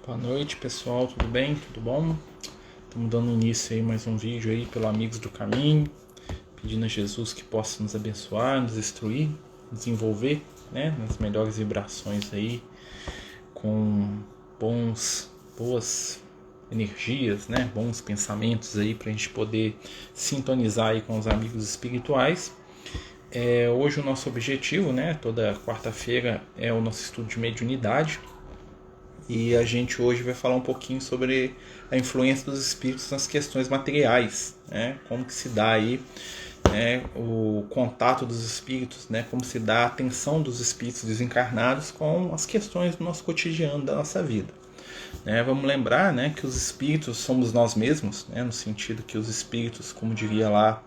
Boa noite, pessoal, tudo bem? Tudo bom? Estamos dando início aí mais um vídeo aí pelo Amigos do Caminho, pedindo a Jesus que possa nos abençoar, nos instruir, nos envolver, né, nas melhores vibrações aí, com boas energias, né, bons pensamentos aí para a gente poder sintonizar aí com os amigos espirituais. Hoje o nosso objetivo, né, toda quarta-feira é o nosso estudo de mediunidade. E a gente hoje vai falar um pouquinho sobre a influência dos espíritos nas questões materiais, né? Como que se dá aí, né, o contato dos espíritos, né? Como se dá a atenção dos espíritos desencarnados com as questões do nosso cotidiano, da nossa vida. Vamos lembrar, né, que os espíritos somos nós mesmos, né, no sentido que os espíritos, como diria lá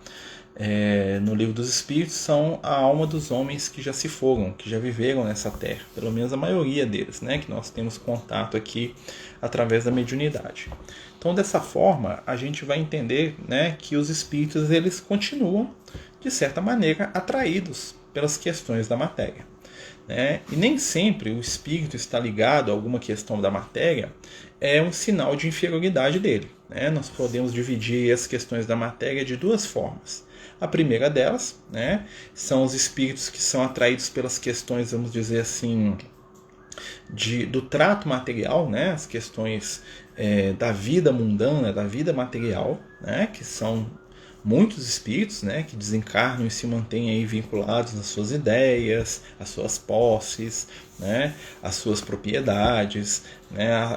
no livro dos espíritos, são a alma dos homens que já se foram, que já viveram nessa terra, pelo menos a maioria deles, né, que nós temos contato aqui através da mediunidade. Então, dessa forma, a gente vai entender, né, que os espíritos eles continuam, de certa maneira, atraídos pelas questões da matéria. E nem sempre o espírito está ligado a alguma questão da matéria é um sinal de inferioridade dele. Nós podemos dividir as questões da matéria de duas formas. A primeira delas, são os espíritos que são atraídos pelas questões, vamos dizer assim, do trato material, as questões da vida mundana, da vida material, que são muitos espíritos, que desencarnam e se mantêm aí vinculados às suas ideias, às suas posses, às suas propriedades,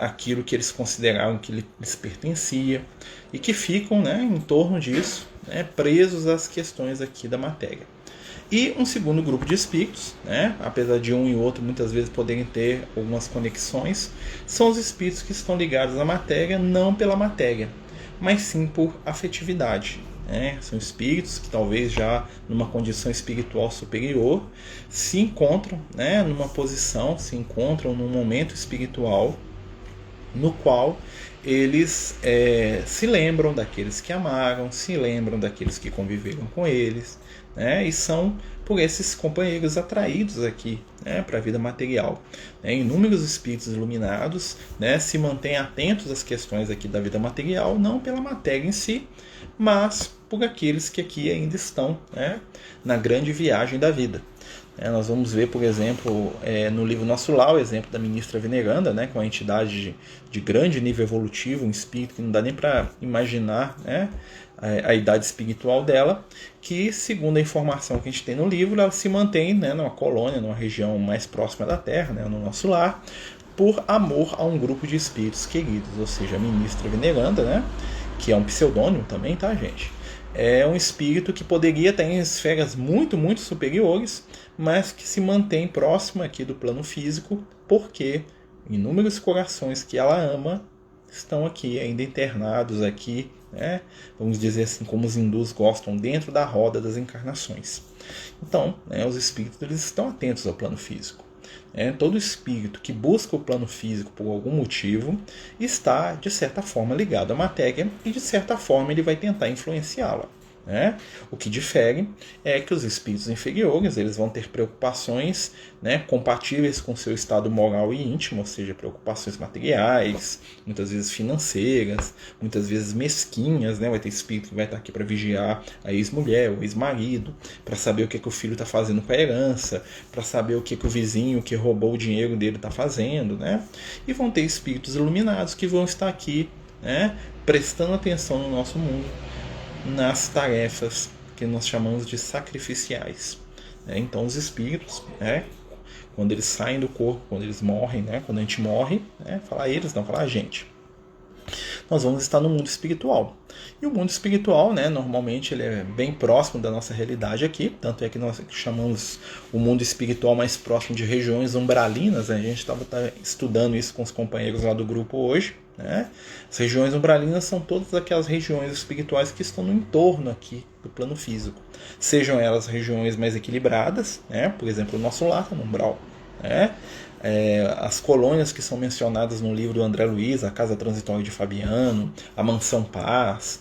aquilo que eles consideravam que lhes pertencia, e que ficam em torno disso, presos às questões aqui da matéria. E um segundo grupo de espíritos, apesar de um e outro muitas vezes poderem ter algumas conexões, são os espíritos que estão ligados à matéria não pela matéria, mas sim por afetividade. São espíritos que talvez já numa condição espiritual superior se encontram numa posição, se encontram num momento espiritual no qual eles se lembram daqueles que amaram, se lembram daqueles que conviveram com eles, e são por esses companheiros atraídos aqui para a vida material. Inúmeros espíritos iluminados se mantêm atentos às questões aqui da vida material, não pela matéria em si, mas por aqueles que aqui ainda estão na grande viagem da vida. Nós vamos ver, por exemplo, no livro Nosso Lar, o exemplo da ministra Veneranda, que é uma entidade de grande nível evolutivo, um espírito que não dá nem para imaginar a idade espiritual dela, que, segundo a informação que a gente tem no livro, ela se mantém numa colônia, numa região mais próxima da Terra, no Nosso Lar, por amor a um grupo de espíritos queridos, ou seja, a ministra Veneranda, que é um pseudônimo também, tá, gente? É um espírito que poderia estar em esferas muito, muito superiores, mas que se mantém próximo aqui do plano físico, porque inúmeros corações que ela ama estão aqui, ainda internados aqui, vamos dizer assim, como os hindus gostam, dentro da roda das encarnações. Então, os espíritos eles estão atentos ao plano físico. Todo espírito que busca o plano físico por algum motivo está, de certa forma, ligado à matéria e, de certa forma, ele vai tentar influenciá-la. O que difere é que os espíritos inferiores eles vão ter preocupações compatíveis com seu estado moral e íntimo, ou seja, preocupações materiais, muitas vezes financeiras, muitas vezes mesquinhas. Vai ter espírito que vai estar aqui para vigiar a ex-mulher, o ex-marido, para saber o que o filho está fazendo com a herança, para saber o que o vizinho que roubou o dinheiro dele está fazendo. E vão ter espíritos iluminados que vão estar aqui prestando atenção no nosso mundo, nas tarefas que nós chamamos de sacrificiais. Então os espíritos, quando eles saem do corpo, quando eles morrem, quando a gente morre, falar eles, não falar a gente, nós vamos estar no mundo espiritual. E o mundo espiritual, normalmente ele é bem próximo da nossa realidade aqui, tanto é que nós chamamos o mundo espiritual mais próximo de regiões umbralinas. A gente estava estudando isso com os companheiros lá do grupo hoje. As regiões umbralinas são todas aquelas regiões espirituais que estão no entorno aqui do plano físico. Sejam elas regiões mais equilibradas, por exemplo, o Nosso Lar está no umbral. As colônias que são mencionadas no livro do André Luiz, a Casa Transitória de Fabiano, a Mansão Paz,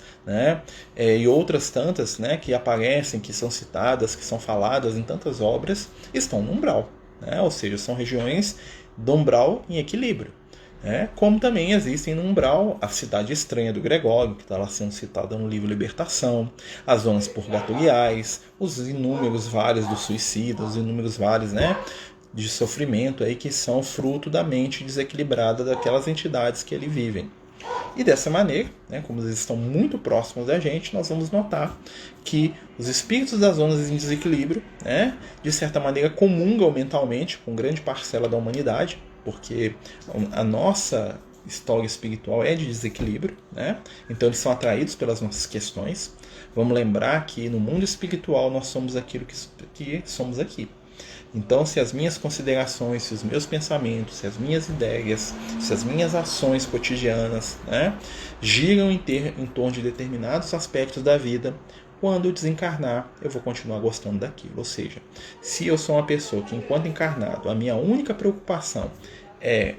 e outras tantas que aparecem, que são citadas, que são faladas em tantas obras, estão no umbral. Ou seja, são regiões do umbral em equilíbrio. Como também existem no umbral a cidade estranha do Gregório, que está lá sendo citada no livro Libertação, as zonas purgatoriais, os inúmeros vales do suicida, os inúmeros vales, de sofrimento aí que são fruto da mente desequilibrada daquelas entidades que ali vivem. E dessa maneira, como eles estão muito próximos da gente, nós vamos notar que os espíritos das zonas em desequilíbrio, de certa maneira, comungam mentalmente com grande parcela da humanidade, porque a nossa história espiritual é de desequilíbrio, então eles são atraídos pelas nossas questões. Vamos lembrar que no mundo espiritual nós somos aquilo que somos aqui. Então, se as minhas considerações, se os meus pensamentos, se as minhas ideias, se as minhas ações cotidianas giram em torno de determinados aspectos da vida, quando eu desencarnar, eu vou continuar gostando daquilo. Ou seja, se eu sou uma pessoa que, enquanto encarnado, a minha única preocupação é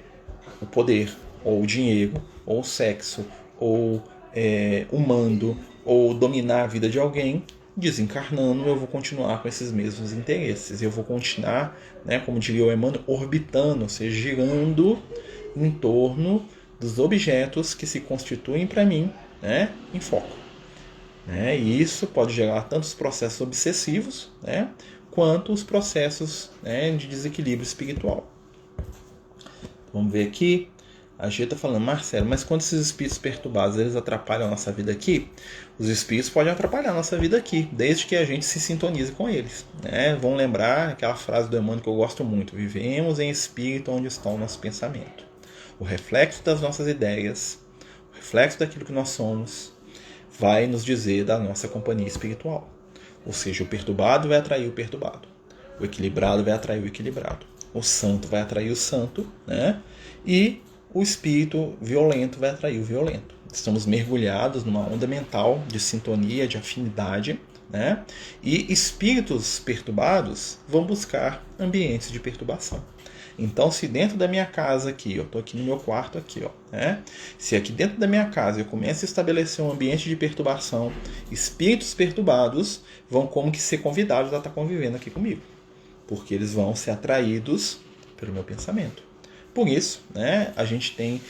o poder, ou o dinheiro, ou o sexo, ou o mando, ou dominar a vida de alguém, desencarnando, eu vou continuar com esses mesmos interesses. Eu vou continuar, como diria o Emmanuel, orbitando, ou seja, girando em torno dos objetos que se constituem para mim em foco. E isso pode gerar tanto os processos obsessivos quanto os processos de desequilíbrio espiritual. Vamos ver aqui. A Gia está falando, Marcelo, mas quando esses espíritos perturbados eles atrapalham a nossa vida aqui, os espíritos podem atrapalhar a nossa vida aqui, desde que a gente se sintonize com eles. Vão lembrar aquela frase do Emmanuel que eu gosto muito: vivemos em espírito onde está o nosso pensamento. O reflexo das nossas ideias, o reflexo daquilo que nós somos, vai nos dizer da nossa companhia espiritual. Ou seja, o perturbado vai atrair o perturbado, o equilibrado vai atrair o equilibrado, o santo vai atrair o santo, e o espírito violento vai atrair o violento. Estamos mergulhados numa onda mental de sintonia, de afinidade, e espíritos perturbados vão buscar ambientes de perturbação. Então, se dentro da minha casa aqui, eu estou aqui no meu quarto aqui, se aqui dentro da minha casa eu começo a estabelecer um ambiente de perturbação, espíritos perturbados vão como que ser convidados a estar convivendo aqui comigo, porque eles vão ser atraídos pelo meu pensamento. Por isso, a gente tem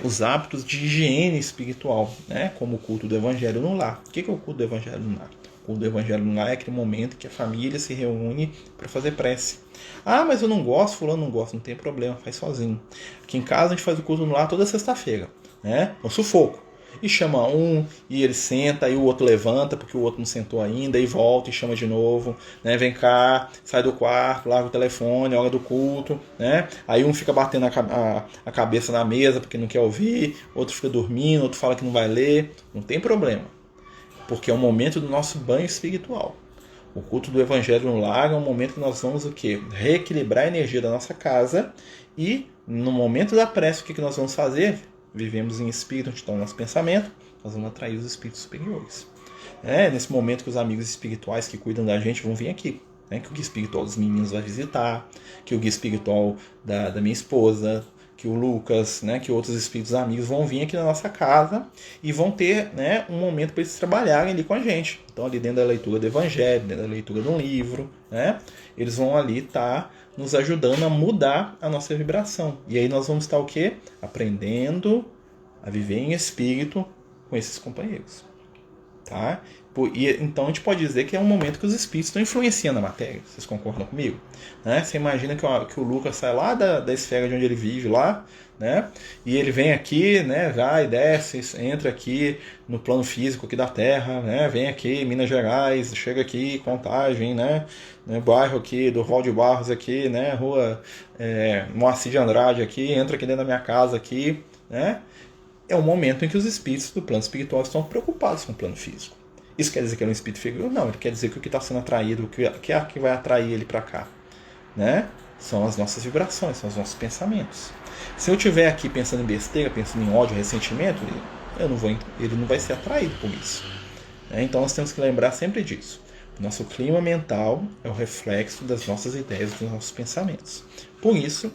os hábitos de higiene espiritual, como o culto do Evangelho no lar. O que é o culto do Evangelho no lar? O culto do Evangelho no lar é aquele momento que a família se reúne para fazer prece. Ah, mas eu não gosto, fulano não gosta, não tem problema, faz sozinho. Aqui em casa a gente faz o culto no lar toda sexta-feira, um sufoco. E chama um, e ele senta, aí o outro levanta, porque o outro não sentou ainda, e volta e chama de novo, vem cá, sai do quarto, larga o telefone, hora do culto, aí um fica batendo a cabeça na mesa porque não quer ouvir, outro fica dormindo, outro fala que não vai ler, não tem problema, porque é o momento do nosso banho espiritual. O culto do Evangelho no lar é um momento que nós vamos o quê? Reequilibrar a energia da nossa casa, e no momento da prece, o que nós vamos fazer? Vivemos em espírito, onde está o nosso pensamento, nós vamos atrair os espíritos superiores. Nesse momento que os amigos espirituais que cuidam da gente vão vir aqui, que o guia espiritual dos meninos vai visitar, que o guia espiritual da minha esposa, que o Lucas, que outros espíritos amigos vão vir aqui na nossa casa e vão ter um momento para eles trabalharem ali com a gente. Então, ali dentro da leitura do Evangelho, dentro da leitura de um livro, eles vão ali estar nos ajudando a mudar a nossa vibração. E aí nós vamos estar o quê? Aprendendo a viver em espírito com esses companheiros. Tá? E, então a gente pode dizer que é um momento que os espíritos estão influenciando a matéria. Vocês concordam comigo? Você imagina que o Lucas sai lá da esfera de onde ele vive lá, e ele vem aqui, vai, desce, entra aqui no plano físico aqui da Terra, vem aqui Minas Gerais, chega aqui Contagem, bairro aqui do Val de Barros aqui, rua Moacir de Andrade aqui, entra aqui dentro da minha casa aqui, é um momento em que os espíritos do plano espiritual estão preocupados com o plano físico. Isso quer dizer que ele é um espírito figurino? Não, ele quer dizer que o que está sendo atraído, o que é que vai atrair ele para cá, são as nossas vibrações, são os nossos pensamentos. Se eu estiver aqui pensando em besteira, pensando em ódio, ressentimento, ele não vai ser atraído por isso. Então nós temos que lembrar sempre disso. O nosso clima mental é o reflexo das nossas ideias, dos nossos pensamentos. Por isso,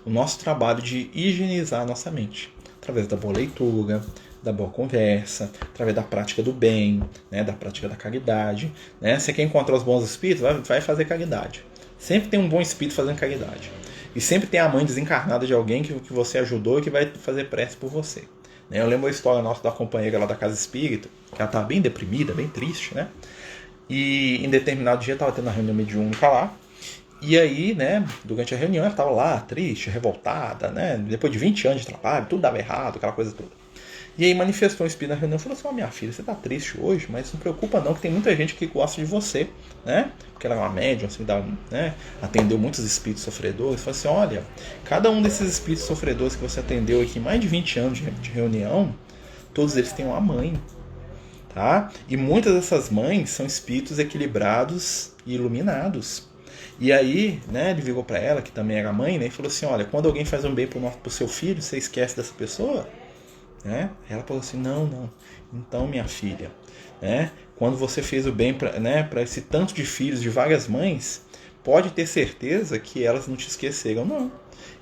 o nosso trabalho de higienizar a nossa mente, através da boa leitura, da boa conversa, através da prática do bem, da prática da caridade. Você quer encontrar os bons espíritos? Vai fazer caridade. Sempre tem um bom espírito fazendo caridade. E sempre tem a mãe desencarnada de alguém que você ajudou e que vai fazer prece por você. Eu lembro a história nossa da companheira lá da Casa Espírita, que ela estava bem deprimida, bem triste, né? E em determinado dia estava tendo uma reunião mediúnica lá. E aí, né, durante a reunião ela estava lá, triste, revoltada, né? Depois de 20 anos de trabalho, tudo dava errado, aquela coisa toda. E aí manifestou um espírito na reunião e falou assim: minha filha, você tá triste hoje, mas não se preocupa não, que tem muita gente que gosta de você, né? Porque ela é uma médium, assim, né? Atendeu muitos espíritos sofredores. Falou assim: olha, cada um desses espíritos sofredores que você atendeu aqui, mais de 20 anos de reunião, todos eles têm uma mãe, tá? E muitas dessas mães são espíritos equilibrados e iluminados. E aí, né, ele virou para ela, que também era mãe, né, e falou assim: olha, quando alguém faz um bem pro seu filho, você esquece dessa pessoa? Né? Ela falou assim: não. Então, minha filha, né, quando você fez o bem para, né, para esse tanto de filhos de várias mães, pode ter certeza que elas não te esqueceram, não.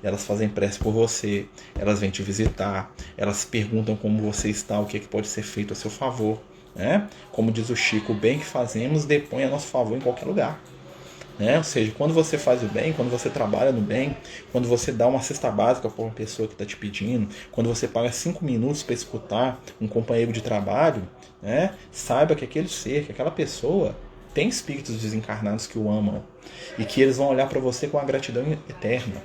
Elas fazem prece por você, elas vêm te visitar, elas perguntam como você está, o que é que pode ser feito a seu favor, né? Como diz o Chico: o bem que fazemos depõe a nosso favor em qualquer lugar. Ou seja, quando você faz o bem, quando você trabalha no bem, quando você dá uma cesta básica para uma pessoa que está te pedindo, quando você paga 5 minutos para escutar um companheiro de trabalho, né, saiba que aquele ser, que aquela pessoa tem espíritos desencarnados que o amam e que eles vão olhar para você com uma gratidão eterna.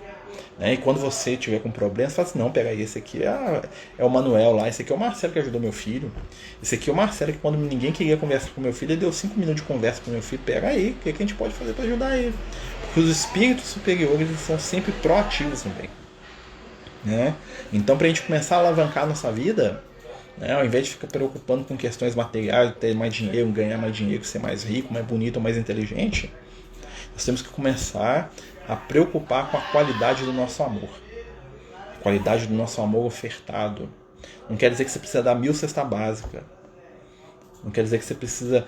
E quando você tiver com problemas, fala assim: não, pega aí, esse aqui é o Manuel lá, esse aqui é o Marcelo que ajudou meu filho, esse aqui é o Marcelo que quando ninguém queria conversar com meu filho, ele deu 5 minutos de conversa com meu filho. Pega aí, o que a gente pode fazer para ajudar ele? Porque os espíritos superiores, eles são sempre proativos também, né? Então, para a gente começar a alavancar a nossa vida, né, ao invés de ficar preocupando com questões materiais, ter mais dinheiro, ganhar mais dinheiro, ser mais rico, mais bonito, mais inteligente, nós temos que começar a preocupar com a qualidade do nosso amor. A qualidade do nosso amor ofertado. Não quer dizer que você precisa dar 1000 cesta básica. Não quer dizer que você precisa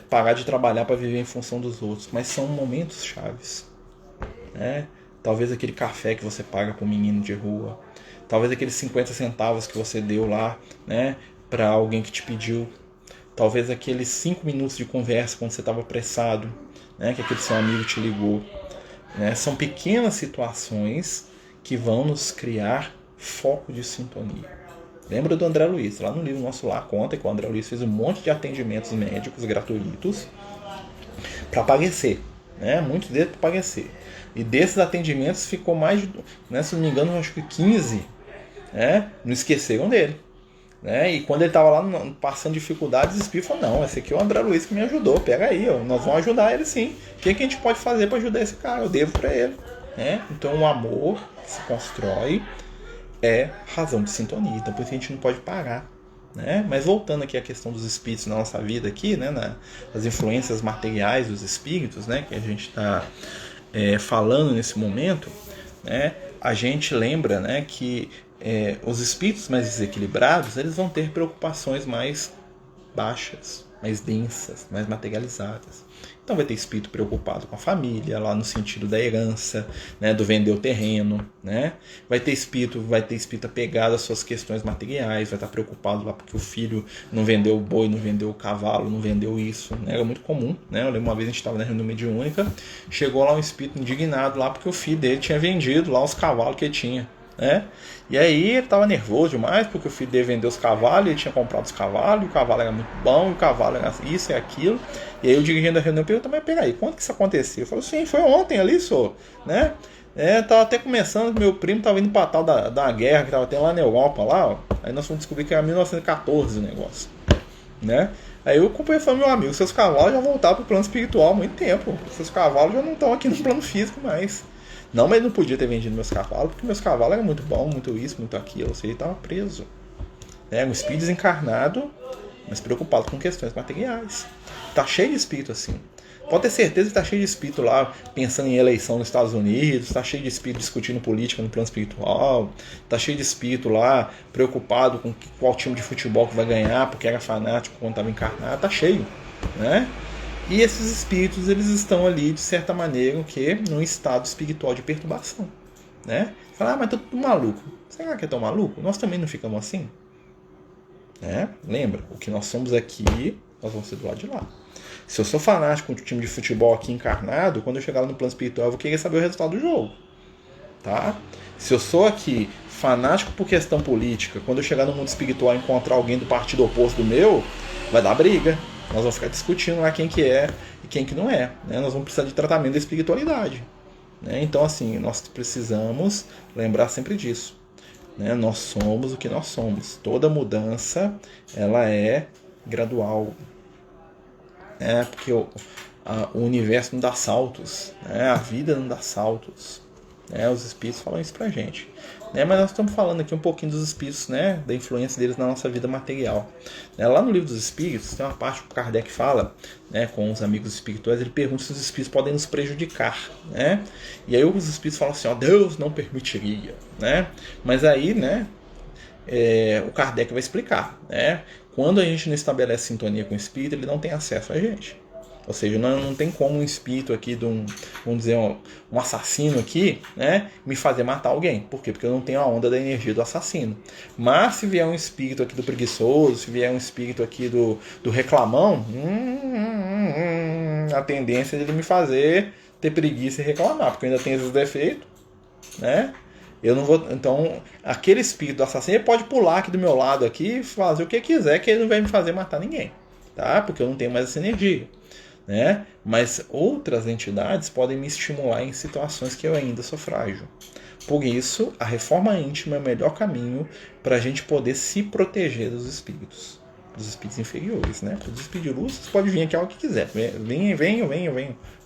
parar de trabalhar para viver em função dos outros. Mas são momentos chaves. Né? Talvez aquele café que você paga para um menino de rua. Talvez aqueles 50 centavos que você deu lá, né, para alguém que te pediu. Talvez aqueles 5 minutos de conversa quando você estava apressado, né, que aquele seu amigo te ligou. São pequenas situações que vão nos criar foco de sintonia. Lembra do André Luiz? Lá no livro nosso lá conta que o André Luiz fez um monte de atendimentos médicos gratuitos para aparecer. Muitos deles para aparecer. E desses atendimentos ficou mais de, se não me engano, acho que 15, não esqueceram dele. E quando ele estava lá passando dificuldades, o espírito falou: não, esse aqui é o André Luiz que me ajudou, pega aí, nós vamos ajudar ele sim. O que a gente pode fazer para ajudar esse cara? Eu devo para ele. Então o amor que se constrói é razão de sintonia, então por isso a gente não pode parar. Mas voltando aqui à questão dos espíritos na nossa vida aqui, nas influências materiais dos espíritos, que a gente está falando nesse momento, a gente lembra que os espíritos mais desequilibrados, eles vão ter preocupações mais baixas, mais densas, mais materializadas. Então vai ter espírito preocupado com a família, lá no sentido da herança, do vender o terreno, vai ter espírito apegado às suas questões materiais, vai estar preocupado lá porque o filho não vendeu o boi, não vendeu o cavalo, não vendeu isso, Era muito comum, Eu lembro uma vez a gente estava na reunião mediúnica, chegou lá um espírito indignado lá porque o filho dele tinha vendido lá os cavalos que ele tinha. E aí ele estava nervoso demais porque o filho dele vendeu os cavalos, ele tinha comprado os cavalos, e o cavalo era muito bom, e o cavalo era isso e aquilo. E aí o dirigente da reunião perguntou: mas peraí, quando que isso aconteceu? Eu falei: sim, foi ontem ali, senhor. Tava até começando, meu primo estava indo para tal da guerra que estava tendo lá na Europa, lá, ó. Aí nós fomos descobrir que era 1914 o negócio. Aí eu comprei e falei: meu amigo, seus cavalos já voltaram para o plano espiritual há muito tempo. Seus cavalos já não estão aqui no plano físico mais. Não, mas não podia ter vendido meus cavalos, porque meus cavalos eram muito bons, muito isso, muito aquilo. Ou seja, ele estava preso. Um espírito desencarnado, mas preocupado com questões materiais. Está cheio de espírito assim. Pode ter certeza que está cheio de espírito lá pensando em eleição nos Estados Unidos, está cheio de espírito discutindo política no plano espiritual, está cheio de espírito lá preocupado com qual time de futebol que vai ganhar, porque era fanático quando estava encarnado. Está cheio, E esses espíritos, eles estão ali, de certa maneira, num estado espiritual de perturbação. Fala: mas tô tudo maluco. Será que é tão maluco? Nós também não ficamos assim? Lembra, o que nós somos aqui, nós vamos ser do lado de lá. Se eu sou fanático com o time de futebol aqui encarnado, quando eu chegar lá no plano espiritual, eu vou querer saber o resultado do jogo. tá? Se eu sou aqui fanático por questão política, quando eu chegar no mundo espiritual e encontrar alguém do partido oposto do meu, vai dar briga. Nós vamos ficar discutindo lá quem que é e quem que não é, né? Nós vamos precisar de tratamento da espiritualidade, né? Então, assim, nós precisamos lembrar sempre disso, né? Nós somos o que nós somos. Toda mudança, ela é gradual, né? Porque o universo não dá saltos, né? A vida não dá saltos, né? Os espíritos falam isso pra gente, né? Mas nós estamos falando aqui um pouquinho dos espíritos, né? Da influência deles na nossa vida material, né? Lá no livro dos espíritos tem uma parte que o Kardec fala, né, com os amigos espirituais. Ele pergunta se os espíritos podem nos prejudicar, né? E aí os espíritos falam assim, ó, Deus não permitiria, né? Mas aí, né, o Kardec vai explicar, né? Quando a gente não estabelece sintonia com o espírito, ele não tem acesso a gente. Ou seja, não tem como um espírito aqui de vamos dizer, um assassino aqui, né, me fazer matar alguém. Por quê? Porque eu não tenho a onda da energia do assassino. Mas se vier um espírito aqui do preguiçoso, se vier um espírito aqui do reclamão, a tendência é ele me fazer ter preguiça e reclamar, porque eu ainda tenho esses defeitos, né? Eu não vou. Então, aquele espírito do assassino, ele pode pular aqui do meu lado aqui e fazer o que quiser, que ele não vai me fazer matar ninguém, tá? Porque eu não tenho mais essa energia, né? Mas outras entidades podem me estimular em situações que eu ainda sou frágil. Por isso, a reforma íntima é o melhor caminho para a gente poder se proteger dos espíritos inferiores, né? Os espíritos de luz, você pode vir aqui a hora que quiser, venham,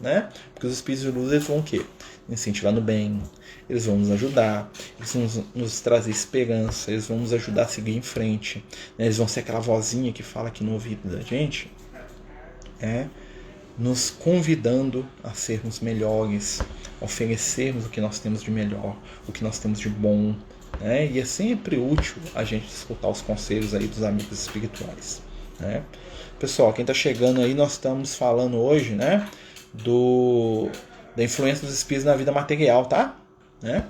né? Porque os espíritos de luz, eles vão o quê? Incentivar no bem, eles vão nos ajudar, eles vão nos trazer esperança, eles vão nos ajudar a seguir em frente, né? Eles vão ser aquela vozinha que fala aqui no ouvido da gente, nos convidando a sermos melhores, oferecermos o que nós temos de melhor, o que nós temos de bom, né? E é sempre útil a gente escutar os conselhos aí dos amigos espirituais, né? Pessoal, quem está chegando aí, nós estamos falando hoje, né, da influência dos espíritos na vida material, tá? Né?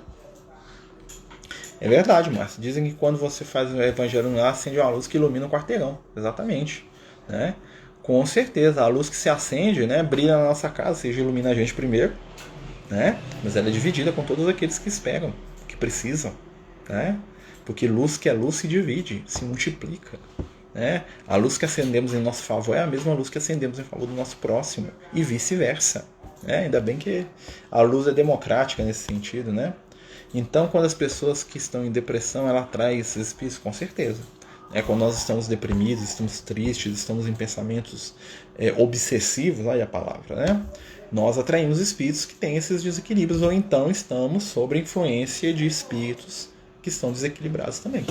É verdade, Márcio. Dizem que quando você faz o evangelho lá, acende uma luz que ilumina o quarteirão. Exatamente, né? Com certeza, a luz que se acende, né, brilha na nossa casa, seja ilumina a gente primeiro, né? Mas ela é dividida com todos aqueles que esperam, que precisam, né? Porque luz que é luz se divide, se multiplica, né? A luz que acendemos em nosso favor é a mesma luz que acendemos em favor do nosso próximo e vice-versa, né? Ainda bem que a luz é democrática nesse sentido, né? Então, quando as pessoas que estão em depressão, ela atrai esses espíritos, com certeza. Quando nós estamos deprimidos, estamos tristes, estamos em pensamentos obsessivos, olha a palavra, né? Nós atraímos espíritos que têm esses desequilíbrios, ou então estamos sob a influência de espíritos que estão desequilibrados também,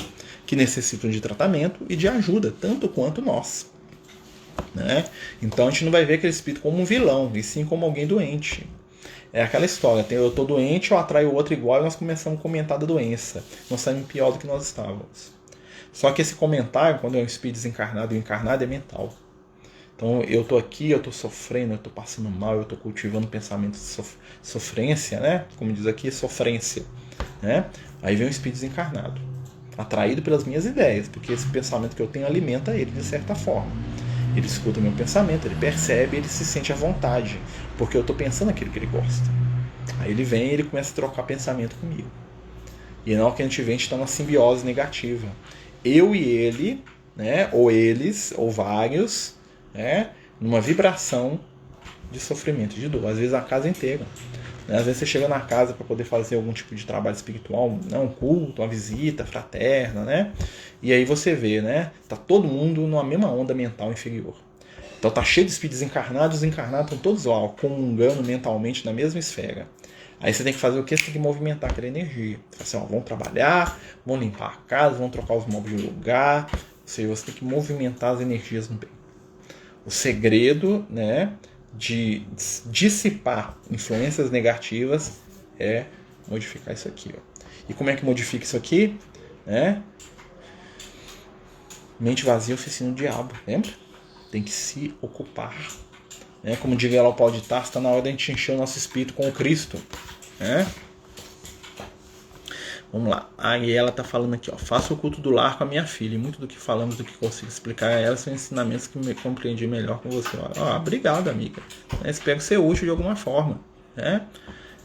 que necessitam de tratamento e de ajuda, tanto quanto nós, né? Então a gente não vai ver aquele espírito como um vilão, e sim como alguém doente. É aquela história, eu estou doente, eu atraio o outro igual e nós começamos a comentar da doença. Nós saímos pior do que nós estávamos. Só que esse comentário, quando é um espírito desencarnado, o encarnado é mental. Então eu estou aqui, eu estou sofrendo, eu estou passando mal, eu estou cultivando pensamentos de sofrência, né? Como diz aqui, sofrência, né? Aí vem um espírito desencarnado, atraído pelas minhas ideias, porque esse pensamento que eu tenho alimenta ele de certa forma. Ele escuta o meu pensamento, ele percebe, ele se sente à vontade, porque eu estou pensando aquilo que ele gosta. Aí ele vem e ele começa a trocar pensamento comigo. E na hora que a gente vê, a gente está numa simbiose negativa. Eu e ele, né, ou eles, ou vários, né, numa vibração de sofrimento, de dor. Às vezes a casa inteira. Né? Às vezes você chega na casa para poder fazer algum tipo de trabalho espiritual, né, um culto, uma visita fraterna, né? E aí você vê, né, tá todo mundo numa mesma onda mental inferior. Então tá cheio de espíritos encarnados, os encarnados estão todos lá, comungando mentalmente na mesma esfera. Aí você tem que fazer o quê? Você tem que movimentar aquela energia. Você fala assim, vão trabalhar, vão limpar a casa, vão trocar os móveis de lugar. Ou seja, você tem que movimentar as energias no bem. O segredo, né, de dissipar influências negativas é modificar isso aqui. Ó. E como é que modifica isso aqui? Né? Mente vazia, oficina do diabo. Lembra? Tem que se ocupar. Né? Como diria lá o Paulo de Tarso, está na hora de a gente encher o nosso espírito com o Cristo. Né? Vamos lá. Aí ela está falando aqui, ó, faça o culto do lar com a minha filha. E muito do que falamos, do que consigo explicar a ela, são ensinamentos que me compreendi melhor com você. Ó, obrigado, amiga. Espero ser útil de alguma forma. Né?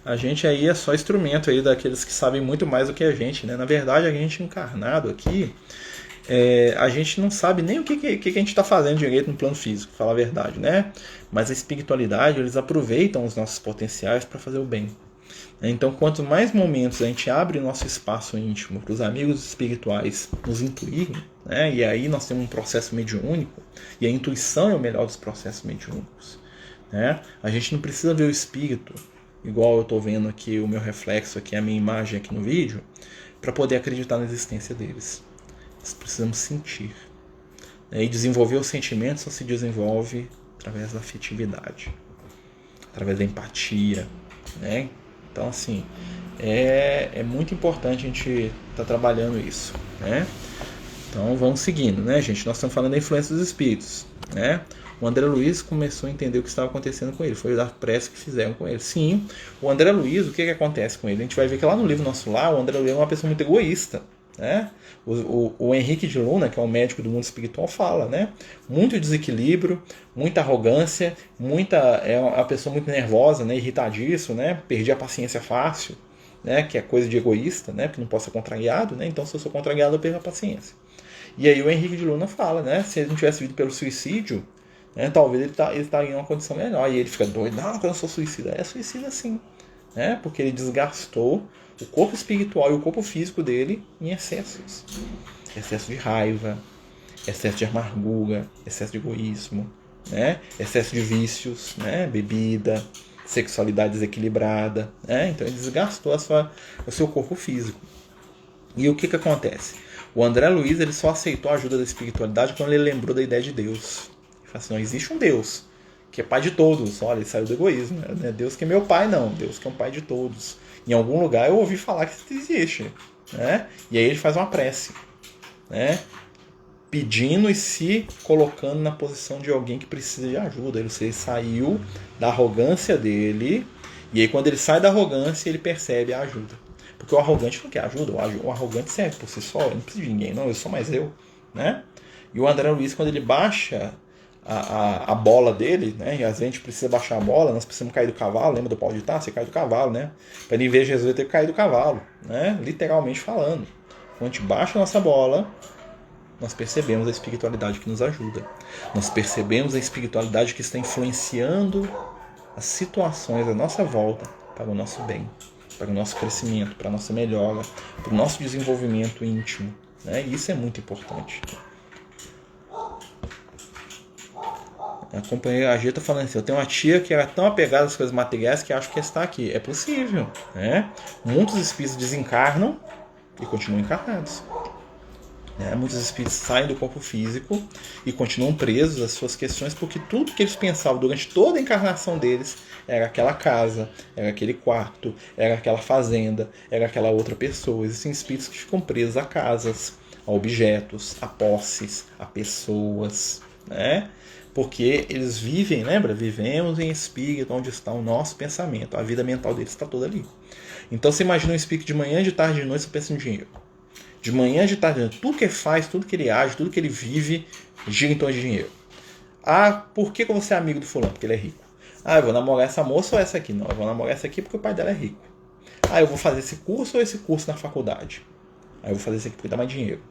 A gente aí é só instrumento aí daqueles que sabem muito mais do que a gente, né? Na verdade, a gente encarnado aqui, a gente não sabe nem o que a gente está fazendo direito no plano físico, falar a verdade, né? Mas a espiritualidade, eles aproveitam os nossos potenciais para fazer o bem. Então, quanto mais momentos a gente abre nosso espaço íntimo para os amigos espirituais nos intuírem, né? E aí nós temos um processo mediúnico, e a intuição é o melhor dos processos mediúnicos, né? A gente não precisa ver o espírito, igual eu estou vendo aqui o meu reflexo, aqui a minha imagem aqui no vídeo, para poder acreditar na existência deles. Nós precisamos sentir. E desenvolver o sentimento só se desenvolve através da afetividade, através da empatia, né? Então, assim, é muito importante a gente estar trabalhando isso, né? Então, vamos seguindo, né, gente? Nós estamos falando da influência dos espíritos, né? O André Luiz começou a entender o que estava acontecendo com ele. Foi da prece que fizeram com ele. Sim, o André Luiz, o que acontece com ele? A gente vai ver que lá no livro nosso lá, o André Luiz é uma pessoa muito egoísta, né? O Henrique de Luna, que é um médico do mundo espiritual, fala, né? Muito desequilíbrio, muita arrogância, é uma pessoa muito nervosa, né? Irritadiço, né? Perdi a paciência fácil, né? Que é coisa de egoísta, né? Que não posso ser contrariado, né? Então, se eu sou contrariado, eu perco a paciência. E aí o Henrique de Luna fala, né? Se ele não tivesse vindo pelo suicídio, né? Talvez ele estaria em uma condição melhor. E ele fica doido, não, eu não sou suicida. É suicida sim, né? Porque ele desgastou o corpo espiritual e o corpo físico dele em excessos. Excesso de raiva, excesso de amargura, excesso de egoísmo, né? Excesso de vícios, né? Bebida, sexualidade desequilibrada, né? Então ele desgastou o seu corpo físico. E o que acontece? O André Luiz ele só aceitou a ajuda da espiritualidade quando ele lembrou da ideia de Deus. Ele falou assim, não existe um Deus que é pai de todos. Olha, ele saiu do egoísmo. Não é Deus que é meu pai, não. Deus que é um pai de todos. Em algum lugar eu ouvi falar que isso existe, né? E aí ele faz uma prece, né? Pedindo e se colocando na posição de alguém que precisa de ajuda. Ele saiu da arrogância dele, e aí quando ele sai da arrogância, ele percebe a ajuda. Porque o arrogante não quer ajuda, o arrogante serve por si só, ele não precisa de ninguém, não, eu sou mais eu, né? E o André Luiz, quando ele baixa a bola dele, né? E às vezes a gente precisa baixar a bola, nós precisamos cair do cavalo, lembra do Paulo de Tarso? Você cai do cavalo, né? Para ele ver Jesus ter que cair do cavalo, né? Literalmente falando. Quando a gente baixa a nossa bola, nós percebemos a espiritualidade que nos ajuda. Nós percebemos a espiritualidade que está influenciando as situações à nossa volta para o nosso bem, para o nosso crescimento, para a nossa melhora, para o nosso desenvolvimento íntimo, né? E isso é muito importante. A companheira G está falando assim, eu tenho uma tia que era tão apegada às coisas materiais que acho que está aqui. É possível, né? Muitos espíritos desencarnam e continuam encarnados. Né? Muitos espíritos saem do corpo físico e continuam presos às suas questões porque tudo que eles pensavam durante toda a encarnação deles era aquela casa, era aquele quarto, era aquela fazenda, era aquela outra pessoa. Existem espíritos que ficam presos a casas, a objetos, a posses, a pessoas, né? Porque eles vivem, lembra? Vivemos em espírito, onde está o nosso pensamento. A vida mental deles está toda ali. Então você imagina um espírito de manhã, de tarde, de noite, só pensa em dinheiro. De manhã, de tarde, de noite. Tudo que ele faz, tudo que ele age, tudo que ele vive, gira em torno de dinheiro. Ah, por que eu vou ser amigo do fulano? Porque ele é rico. Ah, eu vou namorar essa moça ou essa aqui? Não, eu vou namorar essa aqui porque o pai dela é rico. Ah, eu vou fazer esse curso ou esse curso na faculdade? Ah, eu vou fazer esse aqui porque dá mais dinheiro.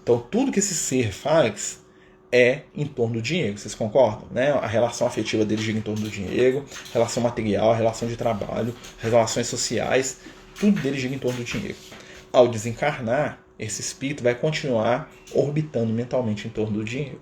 Então tudo que esse ser faz é em torno do dinheiro, vocês concordam? Né? A relação afetiva dele gira em torno do dinheiro, relação material, relação de trabalho, relações sociais, tudo dele gira em torno do dinheiro. Ao desencarnar, esse espírito vai continuar orbitando mentalmente em torno do dinheiro.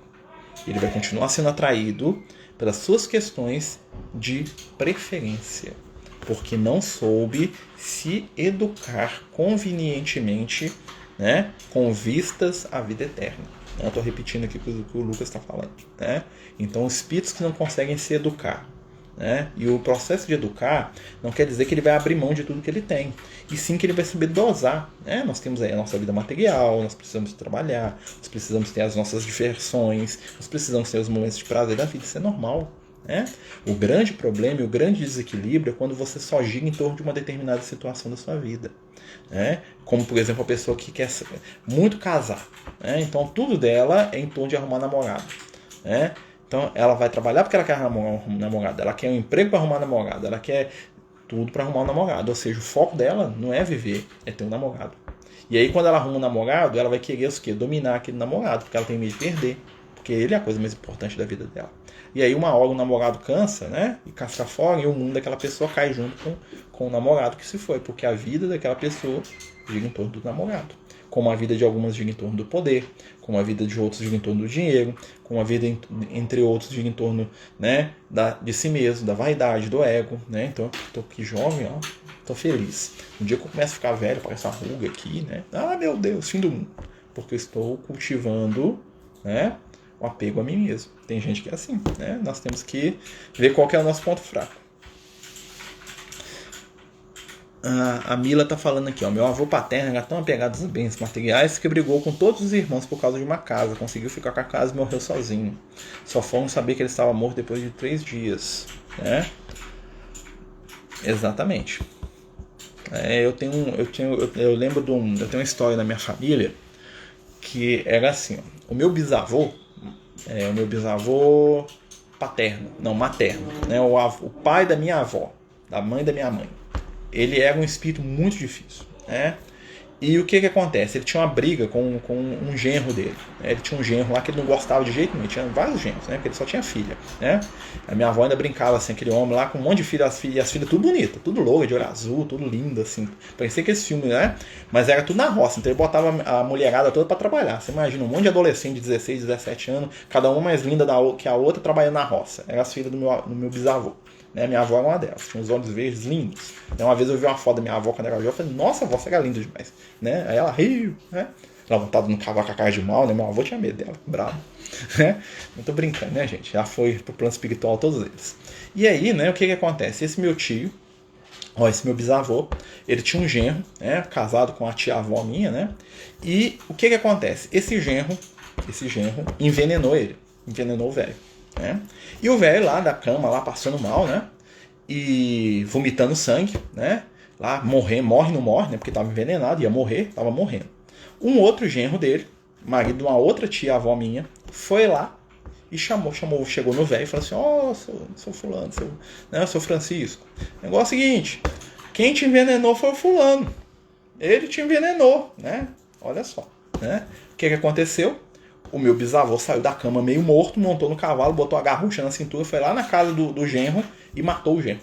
Ele vai continuar sendo atraído pelas suas questões de preferência, porque não soube se educar convenientemente, né, com vistas à vida eterna. Eu estou repetindo aqui o que o Lucas está falando, né? Então, espíritos que não conseguem se educar, né? E o processo de educar não quer dizer que ele vai abrir mão de tudo que ele tem, e sim que ele vai saber dosar, né? Nós temos aí a nossa vida material, nós precisamos trabalhar, nós precisamos ter as nossas diversões, nós precisamos ter os momentos de prazer da vida, isso é normal, né? O grande problema e o grande desequilíbrio é quando você só gira em torno de uma determinada situação da sua vida, né? Como, por exemplo, a pessoa que quer muito casar, né? Então tudo dela é em torno de arrumar namorado, né? Então ela vai trabalhar porque ela quer arrumar um namorado, ela quer um emprego para arrumar namorado, ela quer tudo para arrumar um namorado. Ou seja, o foco dela não é viver, é ter um namorado. E aí quando ela arruma um namorado, ela vai querer o quê? Dominar aquele namorado, porque ela tem medo de perder. Porque ele é a coisa mais importante da vida dela. E aí uma hora o namorado cansa, né? E casca fora, e o mundo daquela pessoa cai junto com o namorado que se foi. Porque a vida daquela pessoa gira em torno do namorado. Como a vida de algumas gira em torno do poder, como a vida de outros gira em torno do dinheiro, como a vida, entre outros, gira em torno, né, de si mesmo, da vaidade, do ego, né? Então, tô aqui jovem, ó, tô feliz. Um dia que eu começo a ficar velho, aparece uma ruga aqui, né? Ah, meu Deus, fim do mundo. Porque eu estou cultivando, né, o apego a mim mesmo. Tem gente que é assim, né? Nós temos que ver qual que é o nosso ponto fraco. A Mila tá falando aqui, ó. Meu avô paterno era tão apegado aos bens materiais que brigou com todos os irmãos por causa de uma casa. Conseguiu ficar com a casa e morreu sozinho. Só foram saber que ele estava morto depois de 3 dias. Né? Exatamente. Eu lembro eu tenho uma história na minha família que era assim, ó. O meu bisavô paterno, não, materno, né? O pai da minha avó, da mãe da minha mãe. Ele era um espírito muito difícil, né? E o que acontece? Ele tinha uma briga com um genro dele, né? Ele tinha um genro lá que ele não gostava de jeito nenhum. Ele tinha vários genros, né? Porque ele só tinha filha, né? A minha avó ainda brincava assim, aquele homem lá com um monte de filhas, e as filhas tudo bonita, tudo louca, de olho azul, tudo lindo, assim. Parecia que esse filme, né? Mas era tudo na roça, então ele botava a mulherada toda para trabalhar. Você imagina um monte de adolescente de 16, 17 anos, cada uma mais linda que a outra, trabalhando na roça. Eram as filhas do meu bisavô. Né? Minha avó era uma delas, tinha os olhos verdes lindos. Então, uma vez eu vi uma foto da minha avó quando era jovem, eu falei, nossa, avó, você era linda demais. Né? Aí ela riu, né? Ela montada no cavalo com a cara de mal, né? Meu avô tinha medo dela, bravo. Né? Não tô brincando, né, gente? Já foi pro plano espiritual todos eles. E aí, né, o que acontece? Esse meu tio, esse meu bisavô, ele tinha um genro, né, casado com a tia-avó minha, né? E o que acontece? Esse genro envenenou ele, envenenou o velho. Né? E o velho lá da cama, lá passando mal, né? E vomitando sangue, né? Lá morre, não morre, né? Porque estava envenenado, ia morrer, estava morrendo. Um outro genro dele, marido de uma outra tia-avó minha, foi lá e chegou no velho e falou assim: ó, seu fulano, seu Francisco. O negócio é o seguinte: quem te envenenou foi o fulano. Ele te envenenou, né? Olha só, né? O que aconteceu? O meu bisavô saiu da cama meio morto, montou no cavalo, botou a garrucha na cintura, foi lá na casa do genro e matou o genro.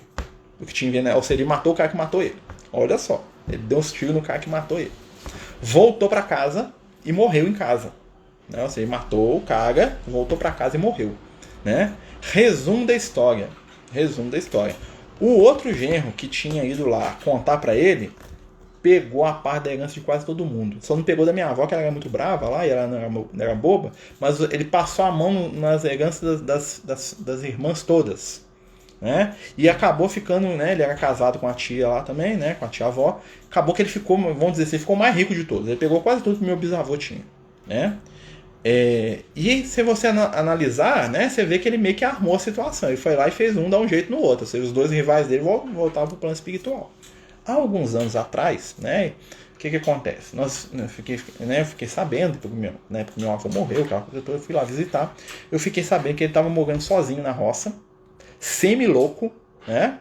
O que tinha envenenado, ou seja, ele matou o cara que matou ele. Olha só, ele deu uns tiros no cara que matou ele. Voltou para casa e morreu em casa. Né? Ou seja, ele matou o cara, voltou para casa e morreu. Né? Resumo da história. O outro genro que tinha ido lá contar para ele pegou a parte da herança de quase todo mundo. Só não pegou da minha avó, que ela era muito brava lá, e ela não era boba, mas ele passou a mão nas heranças das irmãs todas. Né? E acabou ficando, né? Ele era casado com a tia lá também, né? Com a tia-avó. Acabou que ele ficou, vamos dizer assim, ficou mais rico de todos. Ele pegou quase tudo que meu bisavô tinha. Né? E se você analisar, né, você vê que ele meio que armou a situação. Ele foi lá e fez dar um jeito no outro. Ou seja, os dois rivais dele voltavam para o plano espiritual. Há alguns anos atrás, né, o que acontece? Eu fiquei sabendo, porque meu avô morreu, eu fui lá visitar, eu fiquei sabendo que ele estava morando sozinho na roça, semi-louco, né,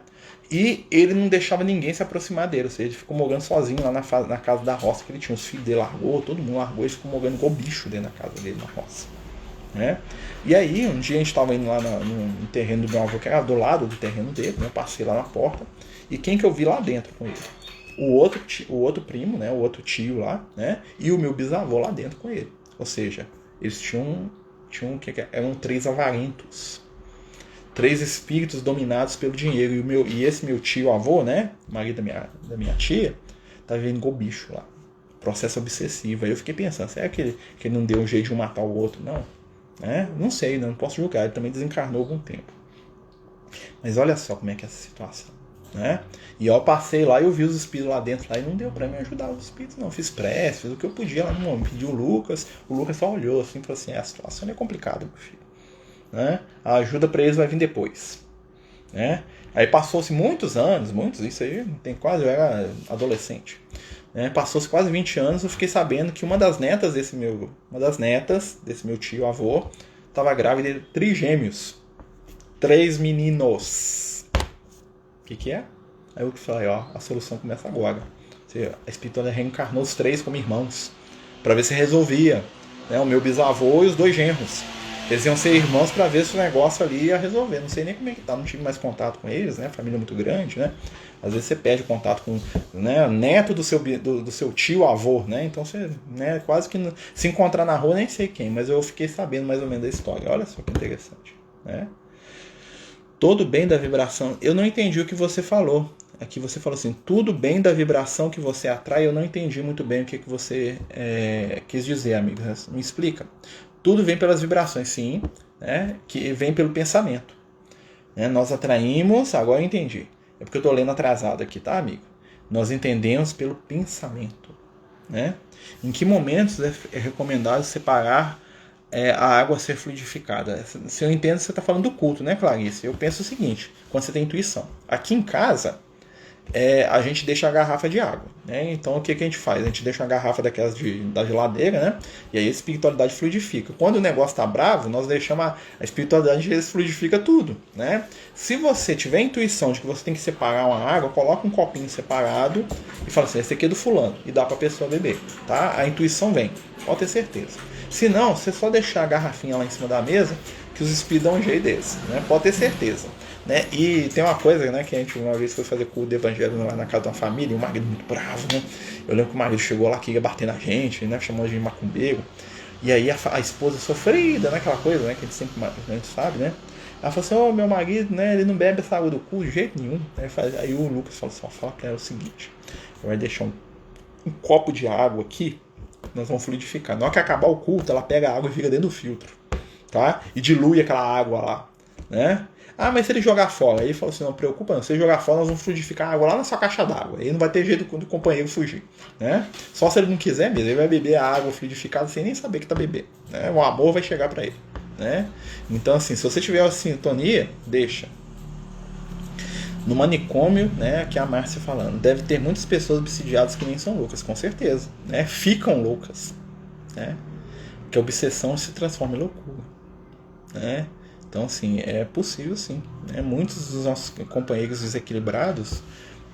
e ele não deixava ninguém se aproximar dele, ou seja, ele ficou morando sozinho lá na casa da roça, que ele tinha os filhos dele, todo mundo largou, ele ficou morando igual bicho dentro da casa dele, na roça. Né? E aí, um dia a gente estava indo lá no terreno do meu avô, que era do lado do terreno dele, né? Eu passei lá na porta, e quem que eu vi lá dentro com ele? O outro primo, né? O outro tio lá, né? E o meu bisavô lá dentro com ele. Ou seja, eles eram 3 avarentos. 3 espíritos dominados pelo dinheiro. E esse meu tio-avô, né? Marido da minha tia, tá vivendo igual bicho lá. Processo obsessivo. Aí eu fiquei pensando, será que ele não deu um jeito de matar o outro? Não. Não sei, não posso julgar. Ele também desencarnou há algum tempo. Mas olha só como é que é essa situação. Né? E eu passei lá e eu vi os espíritos lá dentro lá, e não deu pra me ajudar os espíritos, não. Fiz prece, fiz o que eu podia lá no momento. Pedi o Lucas só olhou assim e falou assim: a situação é complicada, meu filho. Né? A ajuda pra eles vai vir depois. Né? Aí passou-se muitos anos, isso aí tem quase, eu era adolescente. Né? Passou-se quase 20 anos, eu fiquei sabendo que uma das netas desse meu tio-avô estava grávida de trigêmeos. 3 meninos. O que é? Aí eu falei, ó, a solução começa agora. A espiritualidade reencarnou os 3 como irmãos, para ver se resolvia, né? O meu bisavô e os 2 genros. Eles iam ser irmãos para ver se o negócio ali ia resolver. Não sei nem como é que tá, não tive mais contato com eles, né? Família muito grande, né? Às vezes você perde contato com, né, neto do seu tio, avô, né? Então você, né, quase que se encontrar na rua, nem sei quem, mas eu fiquei sabendo mais ou menos da história. Olha só que interessante, né? Todo bem da vibração. Eu não entendi o que você falou. Aqui você falou assim, tudo bem da vibração que você atrai. Eu não entendi muito bem o que você quis dizer, amigo. Me explica. Tudo vem pelas vibrações, sim, né? Que vem pelo pensamento. Né? Nós atraímos, agora eu entendi. É porque eu estou lendo atrasado aqui, tá, amigo? Nós entendemos pelo pensamento. Né? Em que momentos é recomendado separar a água ser fluidificada? Se eu entendo, você está falando do culto, né, Clarice? Eu penso o seguinte, quando você tem intuição. Aqui em casa, a gente deixa a garrafa de água, né? Então o que a gente faz? A gente deixa uma garrafa daquelas da geladeira, né? E aí a espiritualidade fluidifica. Quando o negócio está bravo, nós deixamos a espiritualidade fluidifica tudo, né? Se você tiver a intuição de que você tem que separar uma água, coloca um copinho separado e fala assim, esse aqui é do fulano, e dá para a pessoa beber, tá? A intuição vem, pode ter certeza. Se não, você só deixar a garrafinha lá em cima da mesa, que os espíritos dão um jeito desse, né? Pode ter certeza. Né? E tem uma coisa, né, que a gente uma vez foi fazer culto de evangelho lá na casa de uma família, e o marido muito bravo, né? Eu lembro que o marido chegou lá que ia bater na gente, né, chamando de macumbeiro. E aí a esposa sofrida, né, aquela coisa, né, que a gente sabe, né? Ela falou assim, ô, meu marido, né, ele não bebe essa água do cu de jeito nenhum. Aí o Lucas falou assim, fala que é o seguinte, vai deixar um copo de água aqui, nós vamos fluidificar. Na hora que acabar o culto, ela pega a água e fica dentro do filtro, tá? E dilui aquela água lá, né? Ah, mas se ele jogar fora? Aí ele falou assim, não preocupa não, se ele jogar fora nós vamos fluidificar a água lá na sua caixa d'água. Aí não vai ter jeito do companheiro fugir, né? Só se ele não quiser mesmo, ele vai beber a água fluidificada sem nem saber que tá bebendo, né? O amor vai chegar para ele, né? Então assim, se você tiver a sintonia, deixa. No manicômio, né, aqui a Márcia falando, deve ter muitas pessoas obsidiadas que nem são loucas, com certeza, né? Ficam loucas, né? Que a obsessão se transforma em loucura, né? Então, assim, é possível sim. Né? Muitos dos nossos companheiros desequilibrados,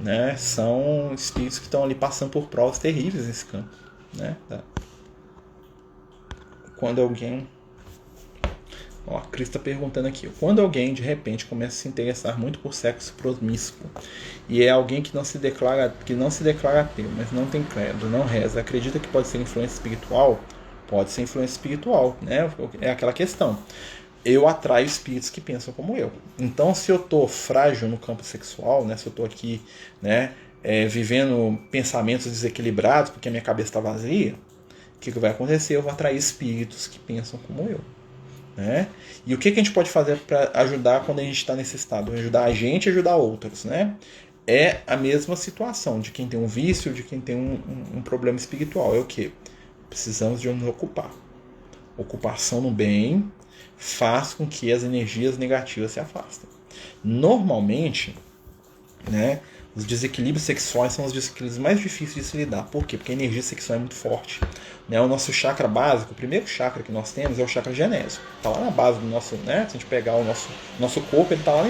né, são espíritos que estão ali passando por provas terríveis nesse campo. Né? Quando alguém... Ó, a Cris está perguntando aqui. Quando alguém, de repente, começa a se interessar muito por sexo promíscuo e é alguém que não se declara ateu, mas não tem credo, não reza, acredita que pode ser influência espiritual? Pode ser influência espiritual. Né? É aquela questão. Eu atraio espíritos que pensam como eu. Então, se eu estou frágil no campo sexual, né, se eu estou aqui, né, vivendo pensamentos desequilibrados porque a minha cabeça está vazia, o que vai acontecer? Eu vou atrair espíritos que pensam como eu. Né? E o que a gente pode fazer para ajudar quando a gente está nesse estado? Ajudar a gente e ajudar outros. Né? É a mesma situação de quem tem um vício, de quem tem um problema espiritual. É o quê? Precisamos de nos ocupar. Ocupação no bem faz com que as energias negativas se afastem. Normalmente, né, os desequilíbrios sexuais são os desequilíbrios mais difíceis de se lidar. Por quê? Porque a energia sexual é muito forte. Né? O nosso chakra básico, o primeiro chakra que nós temos é o chakra genésio. Está lá na base do nosso... Né? Se a gente pegar o nosso corpo, ele está lá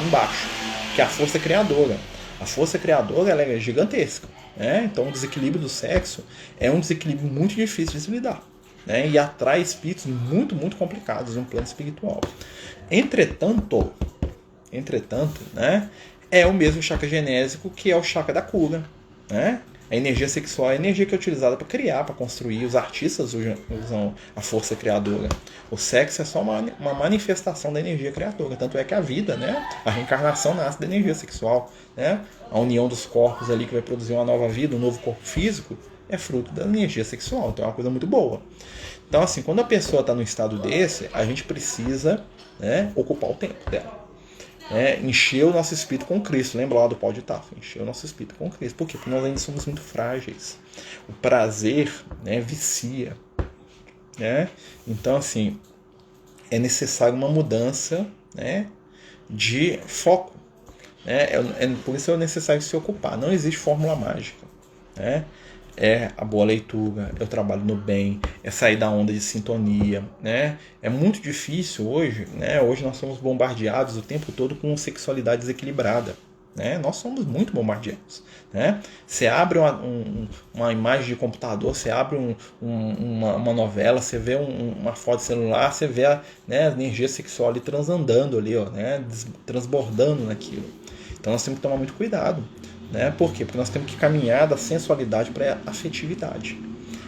embaixo, que é a força criadora. A força criadora ela é gigantesca. Né? Então o desequilíbrio do sexo é um desequilíbrio muito difícil de se lidar. Né, e atrai espíritos muito, muito complicados no plano espiritual. Entretanto, né, é o mesmo chakra genésico que é o chakra da cura. Né? A energia sexual é a energia que é utilizada para criar, para construir. Os artistas usam a força criadora. O sexo é só uma manifestação da energia criadora. Tanto é que a vida, né, a reencarnação nasce da energia sexual. Né? A união dos corpos ali que vai produzir uma nova vida, um novo corpo físico, é fruto da energia sexual, então é uma coisa muito boa. Então, assim, quando a pessoa está num estado desse, a gente precisa, né, ocupar o tempo dela. Encher o nosso espírito com Cristo. Lembra lá do pau de Tafo? Encher o nosso espírito com Cristo. Por quê? Porque nós ainda somos muito frágeis. O prazer, né, vicia. Né? Então, assim, é necessário uma mudança, né, de foco. Né? Por isso é necessário se ocupar. Não existe fórmula mágica. Né? É a boa leitura, é o trabalho no bem, é sair da onda de sintonia, né? É muito difícil hoje, né? Hoje nós somos bombardeados o tempo todo com sexualidade desequilibrada, né? Nós somos muito bombardeados, né? Você abre uma imagem de computador, você abre uma novela, você vê uma foto de celular, você vê né, a energia sexual ali transandando ali, ó, né? Transbordando naquilo. Então nós temos que tomar muito cuidado, né? Por quê? Porque nós temos que caminhar da sensualidade para a afetividade.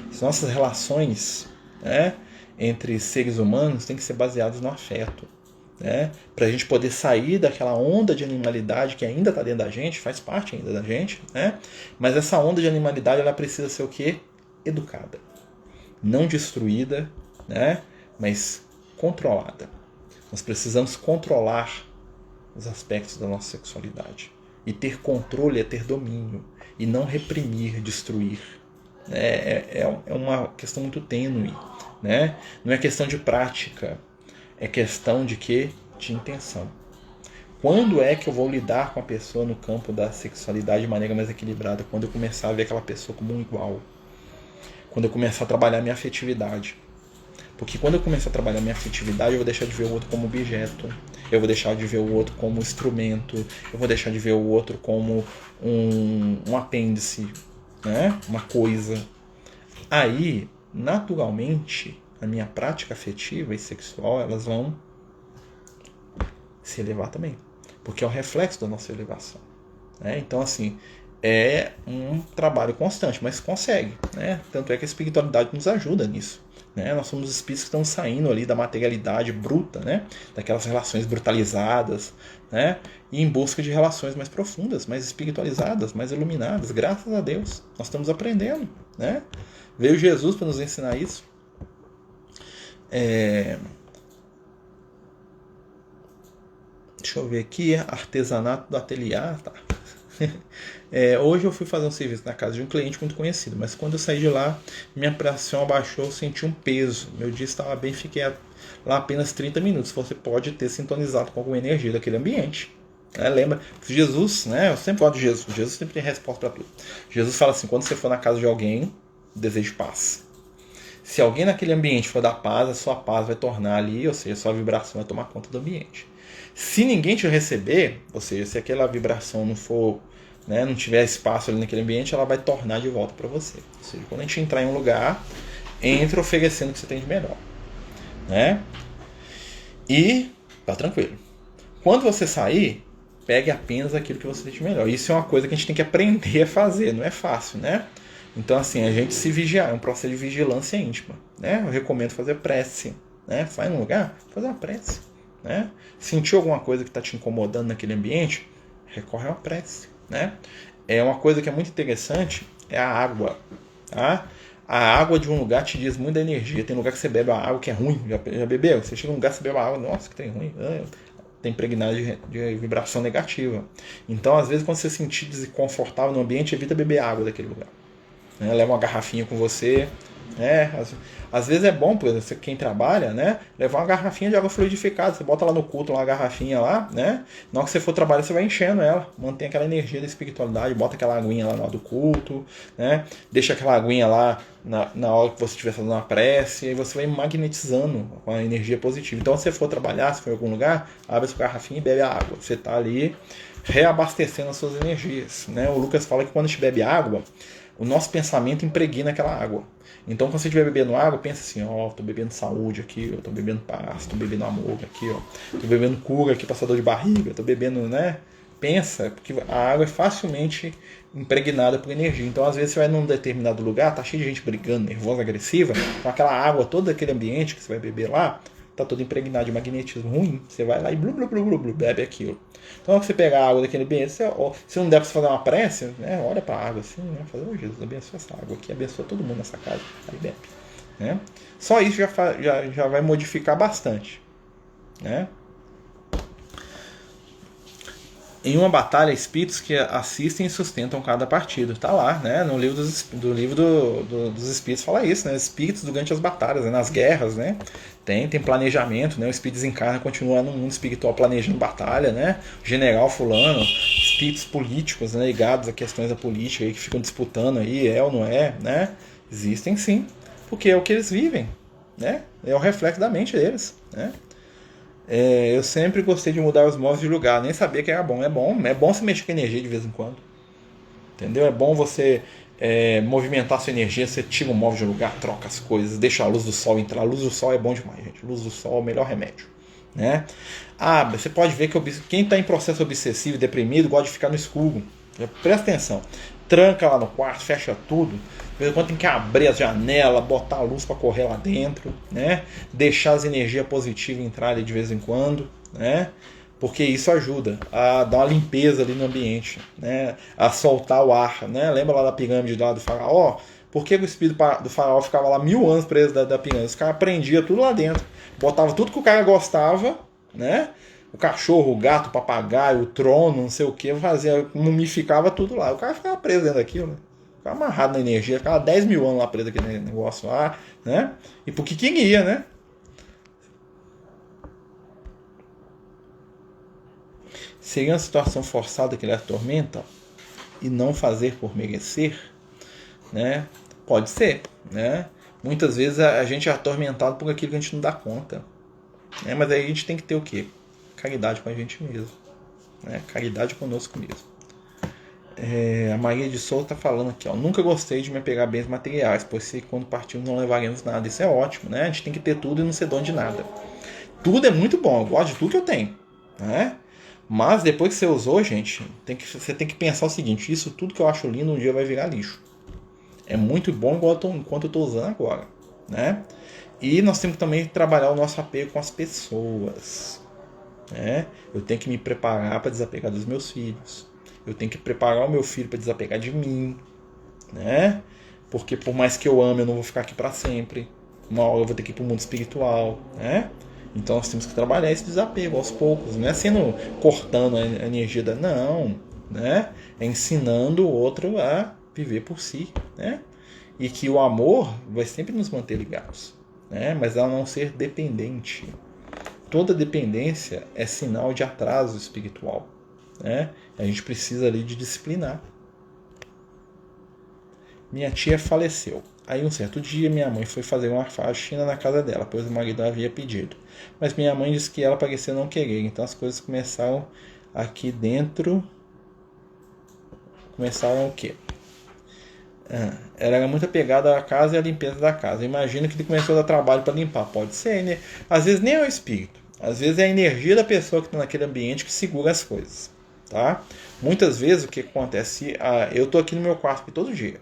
As nossas relações, né, entre seres humanos têm que ser baseadas no afeto. Né? Para a gente poder sair daquela onda de animalidade que ainda está dentro da gente, faz parte ainda da gente, né? Mas essa onda de animalidade ela precisa ser o quê? Educada. Não destruída, né? Mas controlada. Nós precisamos controlar os aspectos da nossa sexualidade. E ter controle é ter domínio. E não reprimir, destruir. É uma questão muito tênue. Né? Não é questão de prática. É questão de quê? De intenção. Quando é que eu vou lidar com a pessoa no campo da sexualidade de maneira mais equilibrada? Quando eu começar a ver aquela pessoa como um igual. Quando eu começar a trabalhar minha afetividade. Porque quando eu começar a trabalhar minha afetividade, eu vou deixar de ver o outro como objeto. Eu vou deixar de ver o outro como instrumento. Eu vou deixar de ver o outro como um apêndice. Né? Uma coisa. Aí, naturalmente, a minha prática afetiva e sexual, elas vão se elevar também. Porque é o reflexo da nossa elevação. Né? Então, assim, é um trabalho constante, mas consegue. Né? Tanto é que a espiritualidade nos ajuda nisso. Né? Nós somos espíritos que estão saindo ali da materialidade bruta, né? Daquelas relações brutalizadas, né? E em busca de relações mais profundas, mais espiritualizadas, mais iluminadas. Graças a Deus, nós estamos aprendendo. Né? Veio Jesus para nos ensinar isso. Deixa eu ver aqui, artesanato do ateliê, tá. Hoje eu fui fazer um serviço na casa de um cliente muito conhecido, mas quando eu saí de lá, minha pressão abaixou, eu senti um peso. Meu dia estava bem, fiquei lá apenas 30 minutos. Você pode ter sintonizado com alguma energia daquele ambiente. Lembra? Jesus, né? Eu sempre falo de Jesus. Jesus sempre tem resposta para tudo. Jesus fala assim, quando você for na casa de alguém, deseje paz. Se alguém naquele ambiente for dar paz, a sua paz vai tornar ali, ou seja, a sua vibração vai tomar conta do ambiente. Se ninguém te receber, ou seja, se aquela vibração não for, né, não tiver espaço ali naquele ambiente, ela vai tornar de volta para você. Ou seja, quando a gente entrar em um lugar, entre oferecendo o que você tem de melhor. Né? E tá tranquilo. Quando você sair, pegue apenas aquilo que você tem de melhor. Isso é uma coisa que a gente tem que aprender a fazer, não é fácil, né? Então, assim, a gente se vigiar, é um processo de vigilância íntima. Né? Eu recomendo fazer prece. Né? Vai num lugar, fazer uma prece. Né? Sentiu alguma coisa que está te incomodando naquele ambiente, recorre a uma prece. Né? Uma coisa que é muito interessante é a água. Tá? A água de um lugar te diz muita energia. Tem lugar que você bebe a água que é ruim. Já bebeu? Você chega num lugar que você bebe a água, nossa, que tem ruim. Tem impregnado de vibração negativa. Então, às vezes, quando você se sentir desconfortável no ambiente, evita beber água daquele lugar. Né? Leva uma garrafinha com você. Às vezes é bom, por exemplo, quem trabalha, né, levar uma garrafinha de água fluidificada. Você bota lá no culto uma garrafinha lá, né? Na hora que você for trabalhar, você vai enchendo ela. Mantém aquela energia da espiritualidade. Bota aquela aguinha lá na hora do culto, né? Deixa aquela aguinha lá na hora que você estiver fazendo uma prece. E você vai magnetizando com a energia positiva. Então, se você for trabalhar, se for em algum lugar, abre a sua garrafinha e bebe a água. Você está ali reabastecendo as suas energias. Né? O Lucas fala que quando a gente bebe água, o nosso pensamento impregna aquela água. Então, quando você estiver bebendo água, pensa assim, tô bebendo saúde aqui, eu tô bebendo paz, tô bebendo amor aqui, tô bebendo cura aqui, passador de barriga, tô bebendo, né? Pensa, porque a água é facilmente impregnada por energia. Então, às vezes, você vai num determinado lugar, tá cheio de gente brigando, nervosa, agressiva, com aquela água, todo aquele ambiente que você vai beber lá, tá todo impregnado de magnetismo ruim. Você vai lá e blu, blu, blu, blu, blu, bebe aquilo. Então, quando você pegar a água daquele ambiente, se não der para você fazer uma prece, né, olha para a água assim, né, fazer, Jesus, abençoa essa água aqui, abençoa todo mundo nessa casa, aí bebe. Né? Só isso já vai modificar bastante. Né? Em uma batalha, espíritos que assistem e sustentam cada partido. Está lá, né? No livro dos espíritos fala isso, né? Espíritos durante as batalhas, né? Nas guerras, né? Tem planejamento, né? O espírito desencarna, continua no mundo espiritual planejando batalha, né? O general fulano, espíritos políticos, né? Ligados a questões da política aí, que ficam disputando aí, ou não é, né? Existem sim, porque é o que eles vivem, né? É o reflexo da mente deles, né? Eu sempre gostei de mudar os móveis de lugar, nem sabia que era bom. É bom você mexer com energia de vez em quando. Entendeu? É bom você movimentar a sua energia, você tira o móvel de lugar, troca as coisas, deixa a luz do sol entrar. A luz do sol é bom demais, gente. A luz do sol é o melhor remédio. Né? Ah, você pode ver que quem está em processo obsessivo e deprimido gosta de ficar no escuro. Presta atenção. Tranca lá no quarto, fecha tudo. De vez em quando tem que abrir as janelas, botar a luz para correr lá dentro, né? Deixar as energias positivas entrarem de vez em quando, né? Porque isso ajuda a dar uma limpeza ali no ambiente, né? A soltar o ar, né? Lembra lá da pirâmide lá do faraó? Por que o espírito do faraó ficava lá 1000 anos preso da pirâmide? Os caras prendiam tudo lá dentro, botava tudo que o cara gostava, né? O cachorro, o gato, o papagaio, o trono, não sei o que, fazia, mumificava tudo lá. O cara ficava preso dentro daquilo, né? Ficava amarrado na energia, ficava 10.000 anos lá preso naquele negócio lá, né? E por que queria, né? Seria uma situação forçada que ele atormenta e não fazer por merecer, né? Pode ser, né? Muitas vezes a gente é atormentado por aquilo que a gente não dá conta, né? Mas aí a gente tem que ter o quê? Caridade com a gente mesmo, né? Caridade conosco mesmo. A Maria de Souza está falando aqui, ó, nunca gostei de me apegar a bens materiais, pois sei que quando partimos não levaremos nada. Isso é ótimo, né? A gente tem que ter tudo e não ser dono de nada. Tudo é muito bom, eu gosto de tudo que eu tenho, né? Mas depois que você usou, gente, você tem que pensar o seguinte: isso tudo que eu acho lindo um dia vai virar lixo. É muito bom enquanto eu estou usando agora, né? E nós temos que também trabalhar o nosso apego com as pessoas, né? Eu tenho que me preparar para desapegar dos meus filhos. Eu tenho que preparar o meu filho para desapegar de mim, né? Porque por mais que eu ame, eu não vou ficar aqui para sempre. Uma hora eu vou ter que ir para o mundo espiritual, né? Então nós temos que trabalhar esse desapego aos poucos, não é sendo cortando a energia da não, né? É ensinando o outro a viver por si, né? E que o amor vai sempre nos manter ligados, né? Mas a não ser dependente. Toda dependência é sinal de atraso espiritual, né? A gente precisa ali de disciplinar. Minha tia faleceu. Aí um certo dia minha mãe foi fazer uma faxina na casa dela, pois o marido havia pedido. Mas minha mãe disse que ela parecia não querer, então as coisas começaram aqui dentro. Começaram o quê? Ela era muito apegada à casa e à limpeza da casa. Imagino que ele começou a dar trabalho para limpar. Pode ser, né? Às vezes nem é o espírito. Às vezes é a energia da pessoa que está naquele ambiente que segura as coisas. Tá? Muitas vezes o que acontece? Eu estou aqui no meu quarto todo dia.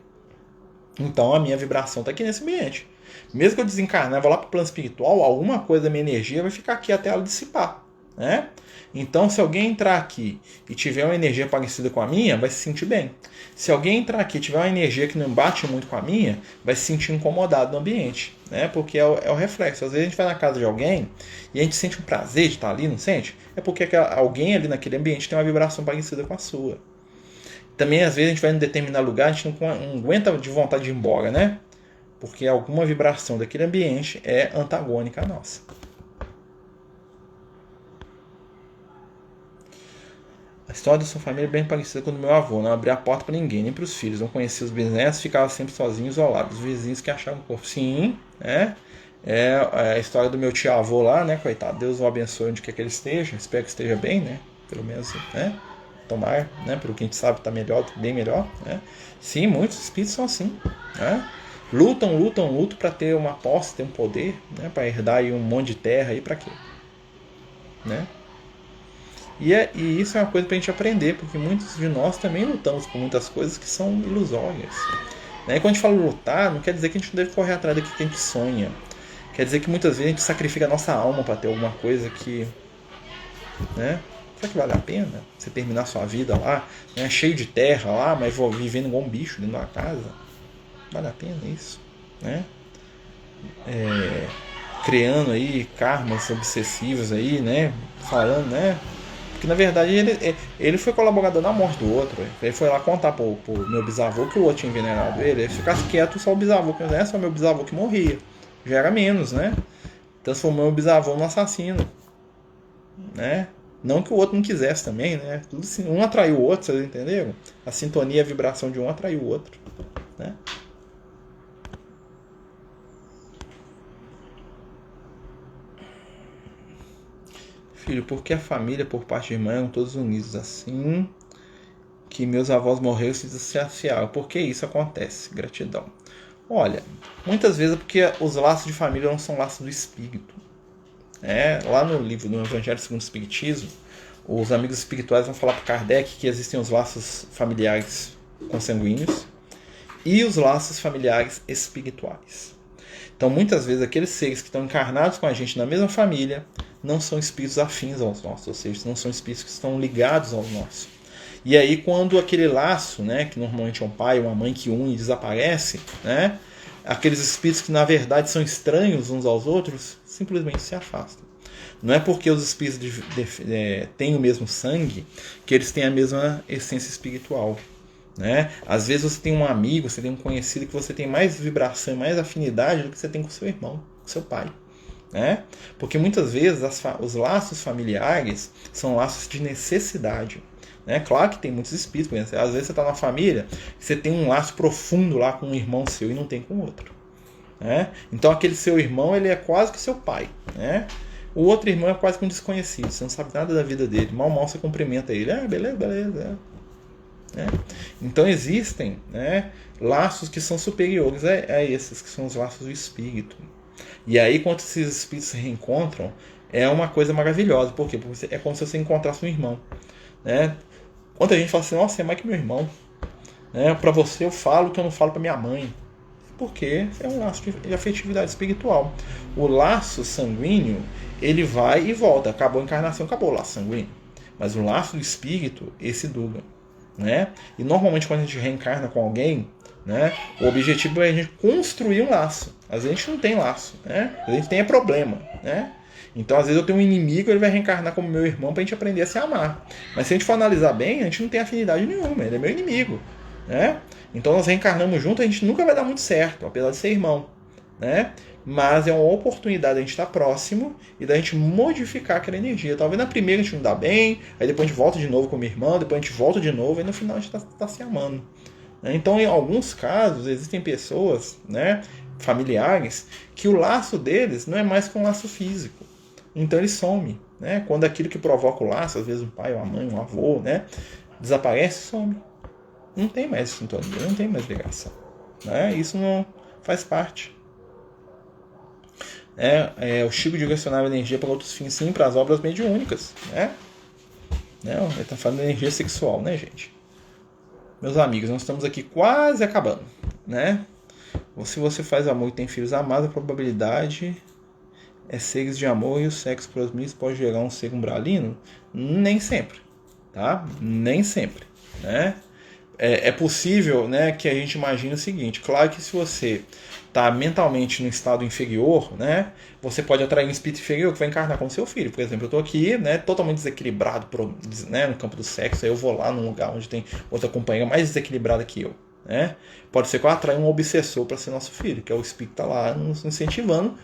Então a minha vibração está aqui nesse ambiente. Mesmo que eu desencarnar e vou lá para o plano espiritual, alguma coisa da minha energia vai ficar aqui até ela dissipar, né? Então, se alguém entrar aqui e tiver uma energia parecida com a minha, vai se sentir bem. Se alguém entrar aqui e tiver uma energia que não bate muito com a minha, vai se sentir incomodado no ambiente, né? Porque é o reflexo. Às vezes a gente vai na casa de alguém e a gente sente um prazer de estar ali, não sente? É porque alguém ali naquele ambiente tem uma vibração parecida com a sua. Também, às vezes, a gente vai em determinado lugar, a gente não aguenta de vontade de ir embora, né? Porque alguma vibração daquele ambiente é antagônica à nossa. A história da sua família é bem parecida com a do meu avô. Não abria a porta para ninguém, nem para os filhos. Não conhecia os bisnetos, ficava sempre sozinho, isolado. Os vizinhos que achavam o corpo. Sim, né? É a história do meu tio-avô lá, né? Coitado. Deus o abençoe onde quer que ele esteja. Espero que esteja bem, né? Pelo menos, né? Tomar, né? Pelo que a gente sabe, está melhor, bem melhor, né? Sim, muitos espíritos são assim, né? Lutam para ter uma posse, ter um poder, né? Para herdar aí um monte de terra aí, para quê? Né? E isso é uma coisa para a gente aprender, porque muitos de nós também lutamos por muitas coisas que são ilusórias. Né? E quando a gente fala lutar, não quer dizer que a gente não deve correr atrás daquilo que a gente sonha. Quer dizer que muitas vezes a gente sacrifica a nossa alma para ter alguma coisa que, né? Será que vale a pena você terminar sua vida lá, né, cheio de terra lá, mas vivendo igual um bicho dentro de uma casa? Vale a pena isso? Né? Criando aí karmas obsessivos aí, né? Falando, né? Porque na verdade ele foi colaborador na morte do outro. Ele foi lá contar pro meu bisavô que o outro tinha envenenado ele. Ele ficasse quieto, só o bisavô, que não é só meu bisavô que morria. Já era menos, né? Transformou o bisavô num assassino, né? Não que o outro não quisesse também, né? Tudo assim, um atraiu o outro, vocês entenderam? A sintonia e a vibração de um atraiu o outro, né? filho, porque a família por parte de irmã eram todos unidos assim que meus avós morreram e se distanciaram. Por que isso acontece? Gratidão. Olha, muitas vezes é porque os laços de família não são laços do espírito. Lá no livro do Evangelho segundo o Espiritismo, os amigos espirituais vão falar para Kardec que existem os laços familiares consanguíneos e os laços familiares espirituais. Então, muitas vezes, aqueles seres que estão encarnados com a gente na mesma família não são espíritos afins aos nossos, ou seja, não são espíritos que estão ligados aos nossos. E aí, quando aquele laço, que normalmente é um pai ou uma mãe que une e desaparece, aqueles espíritos que na verdade são estranhos uns aos outros, simplesmente se afastam. Não é porque os espíritos têm o mesmo sangue que eles têm a mesma essência espiritual. Às vezes você tem um amigo, você tem um conhecido que você tem mais vibração, mais afinidade do que você tem com seu irmão, com seu pai. Porque muitas vezes os laços familiares são laços de necessidade. Claro que tem muitos espíritos, às vezes você está na família, você tem um laço profundo lá com um irmão seu e não tem com o outro. Então aquele seu irmão ele é quase que seu pai. O outro irmão é quase que um desconhecido, você não sabe nada da vida dele, mal você cumprimenta ele, beleza. Então existem laços que são superiores a esses, que são os laços do espírito. E aí quando esses espíritos se reencontram, é uma coisa maravilhosa. Por quê? Porque é como se você encontrasse um irmão. Quando a gente fala assim, nossa, você é mais que meu irmão. Para você eu falo o que eu não falo para minha mãe. Porque é um laço de afetividade espiritual. O laço sanguíneo, ele vai e volta. Acabou a encarnação, acabou o laço sanguíneo. Mas o laço do espírito, esse dura. E normalmente quando a gente reencarna com alguém, o objetivo é a gente construir um laço. Às vezes a gente não tem laço, a gente tem problema. Então às vezes eu tenho um inimigo, ele vai reencarnar como meu irmão para a gente aprender a se amar. Mas se a gente for analisar bem, a gente não tem afinidade nenhuma, ele é meu inimigo. Então nós reencarnamos juntos, a gente nunca vai dar muito certo, apesar de ser irmão. Mas é uma oportunidade de a gente estar próximo e da gente modificar aquela energia. Talvez na primeira a gente não dá bem, aí depois a gente volta de novo como irmão, depois a gente volta de novo, e no final a gente está se amando. Então em alguns casos existem pessoas, familiares, que o laço deles não é mais que um laço físico. Então ele some. Quando aquilo que provoca o laço, às vezes um pai, uma mãe, um avô, desaparece, some. Não tem mais sintonia, não tem mais ligação. Isso não faz parte. O Chico direcionava energia para outros fins, sim, para as obras mediúnicas. Ele está falando de energia sexual, gente? Meus amigos, nós estamos aqui quase acabando. Se você faz amor e tem filhos amados, a probabilidade é seres de amor e o sexo prosmício pode gerar um ser umbralino? Nem sempre. Tá? Nem sempre. É possível que a gente imagine o seguinte. Claro que se você está mentalmente no estado inferior, você pode atrair um espírito inferior que vai encarnar como seu filho. Por exemplo, eu estou aqui totalmente desequilibrado no campo do sexo, aí eu vou lá num lugar onde tem outra companheira mais desequilibrada que eu. Pode ser que eu atraia um obsessor para ser nosso filho, que é o espírito que está lá nos incentivando,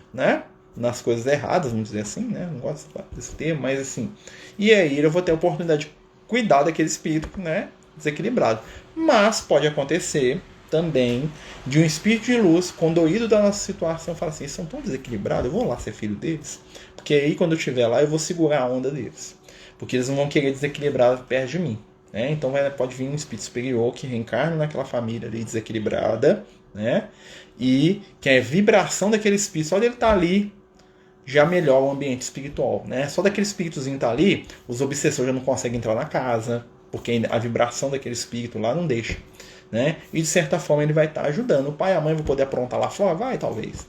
nas coisas erradas, vamos dizer assim, não gosto desse termo, mas assim. E aí eu vou ter a oportunidade de cuidar daquele espírito, desequilibrado. Mas pode acontecer também de um espírito de luz, condoído da nossa situação, falar assim, eles são tão desequilibrados, eu vou lá ser filho deles, porque aí quando eu estiver lá eu vou segurar a onda deles, porque eles não vão querer desequilibrar perto de mim. Então pode vir um espírito superior que reencarna naquela família ali desequilibrada, e que a vibração daquele espírito, só dele estar ali, já melhora o ambiente espiritual. Só daquele espíritozinho estar ali, os obsessores já não conseguem entrar na casa, porque a vibração daquele espírito lá não deixa. E de certa forma ele vai estar ajudando. O pai e a mãe vão poder aprontar lá fora? Vai, talvez.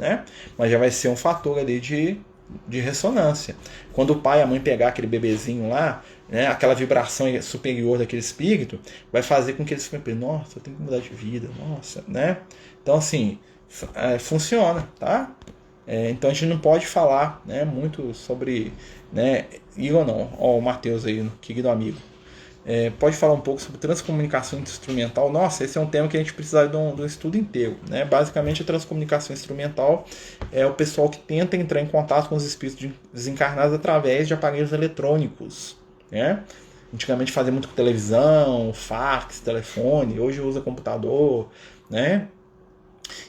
Mas já vai ser um fator ali de ressonância. Quando o pai e a mãe pegar aquele bebezinho lá, aquela vibração superior daquele espírito, vai fazer com que eles fiquem, nossa, eu tenho que mudar de vida, nossa, Então assim, funciona, tá? Então a gente não pode falar muito sobre, ir ou não, o Matheus aí, querido amigo. Pode falar um pouco sobre transcomunicação instrumental. Nossa, esse é um tema que a gente precisa de um estudo inteiro. Basicamente, a transcomunicação instrumental é o pessoal que tenta entrar em contato com os espíritos desencarnados através de aparelhos eletrônicos. Antigamente fazia muito com televisão, fax, telefone. Hoje usa computador.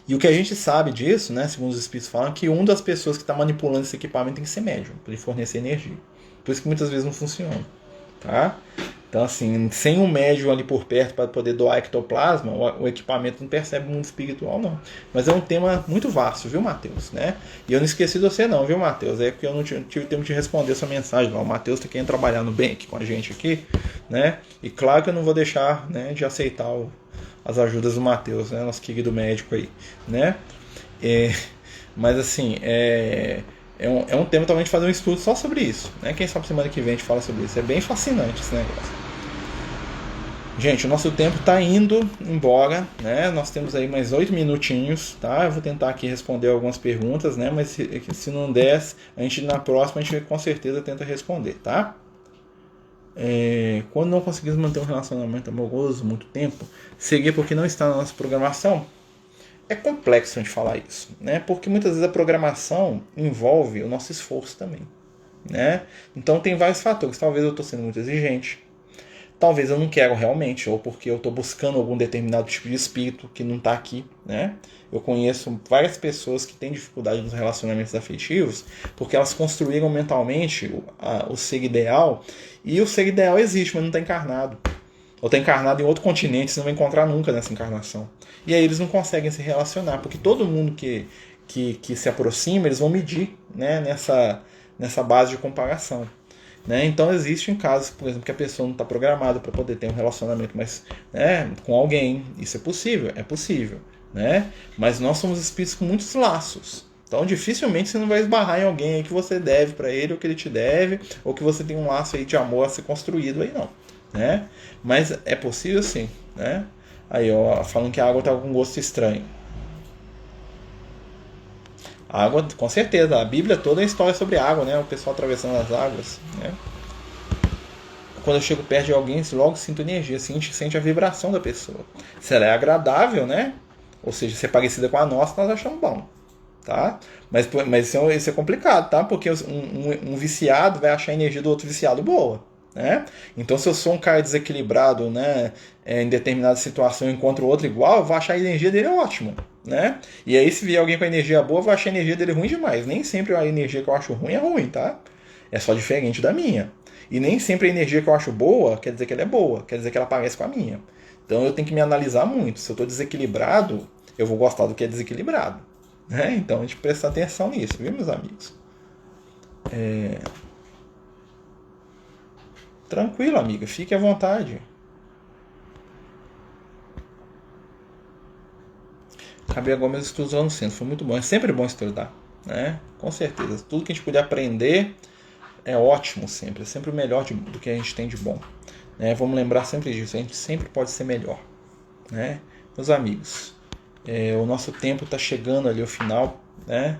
E o que a gente sabe disso, né, segundo os espíritos falam, é que uma das pessoas que está manipulando esse equipamento tem que ser médium, para ele fornecer energia. Por isso que muitas vezes não funciona. Tá? Então, assim, sem um médium ali por perto para poder doar ectoplasma, o equipamento não percebe o mundo espiritual, não. Mas é um tema muito vasto, viu, Matheus? Né? E eu não esqueci de você, não, viu, Matheus? É porque eu não tive tempo de responder essa mensagem. O Matheus está querendo trabalhar no bem aqui com a gente aqui, né? E claro que eu não vou deixar, né, de aceitar as ajudas do Matheus, né, nosso querido médico aí, né? Mas assim, é um tema também de fazer um estudo só sobre isso, né? Quem sabe semana que vem a gente fala sobre isso. É bem fascinante esse negócio. Gente, o nosso tempo está indo embora, né? Nós temos aí mais 8 minutinhos, tá? Eu vou tentar aqui responder algumas perguntas, né? Mas se não der, na próxima a gente com certeza tenta responder, tá? Quando não conseguimos manter um relacionamento amoroso muito tempo, seguir porque não está na nossa programação. É complexo a gente falar isso, né? Porque muitas vezes a programação envolve o nosso esforço também, né? Então tem vários fatores. Talvez eu estou sendo muito exigente, talvez eu não quero realmente, ou porque eu estou buscando algum determinado tipo de espírito que não está aqui, né? Eu conheço várias pessoas que têm dificuldade nos relacionamentos afetivos porque elas construíram mentalmente o ser ideal, e o ser ideal existe, mas não está encarnado. Ou está encarnado em outro continente, você não vai encontrar nunca nessa encarnação. E aí eles não conseguem se relacionar, porque todo mundo que se aproxima, eles vão medir, né, nessa base de comparação. Né? Então existem casos, por exemplo, que a pessoa não está programada para poder ter um relacionamento com alguém. Isso é possível. Né? Mas nós somos espíritos com muitos laços. Então dificilmente você não vai esbarrar em alguém aí que você deve para ele, ou que ele te deve, ou que você tem um laço aí de amor a ser construído aí, não. Né? Mas é possível sim, né? Aí, ó, falando que a água tá com gosto estranho. A água, com certeza, a Bíblia toda é história sobre água, né? O pessoal atravessando as águas, né? Quando eu chego perto de alguém, logo sinto energia, sente a vibração da pessoa. Se ela é agradável, né? Ou seja, se é parecida com a nossa, nós achamos bom, tá? Mas isso é complicado, tá? Porque um viciado vai achar a energia do outro viciado boa. Né? Então, se eu sou um cara desequilibrado, né, em determinada situação eu encontro outro igual, eu vou achar a energia dele ótimo. Né? E aí, se vier alguém com energia boa, eu vou achar a energia dele ruim demais. Nem sempre a energia que eu acho ruim é ruim, tá? É só diferente da minha. E nem sempre a energia que eu acho boa quer dizer que ela é boa, quer dizer que ela parece com a minha. Então eu tenho que me analisar muito. Se eu estou desequilibrado, eu vou gostar do que é desequilibrado. Né? Então a gente precisa atenção nisso, viu, meus amigos? Tranquilo, amiga, fique à vontade. Acabei agora meus estudos lá no centro, foi muito bom. É sempre bom estudar, né? Com certeza. Tudo que a gente puder aprender é ótimo sempre. É sempre o melhor do que a gente tem de bom. Né? Vamos lembrar sempre disso. A gente sempre pode ser melhor. Né? Meus amigos, o nosso tempo está chegando ali ao final, né?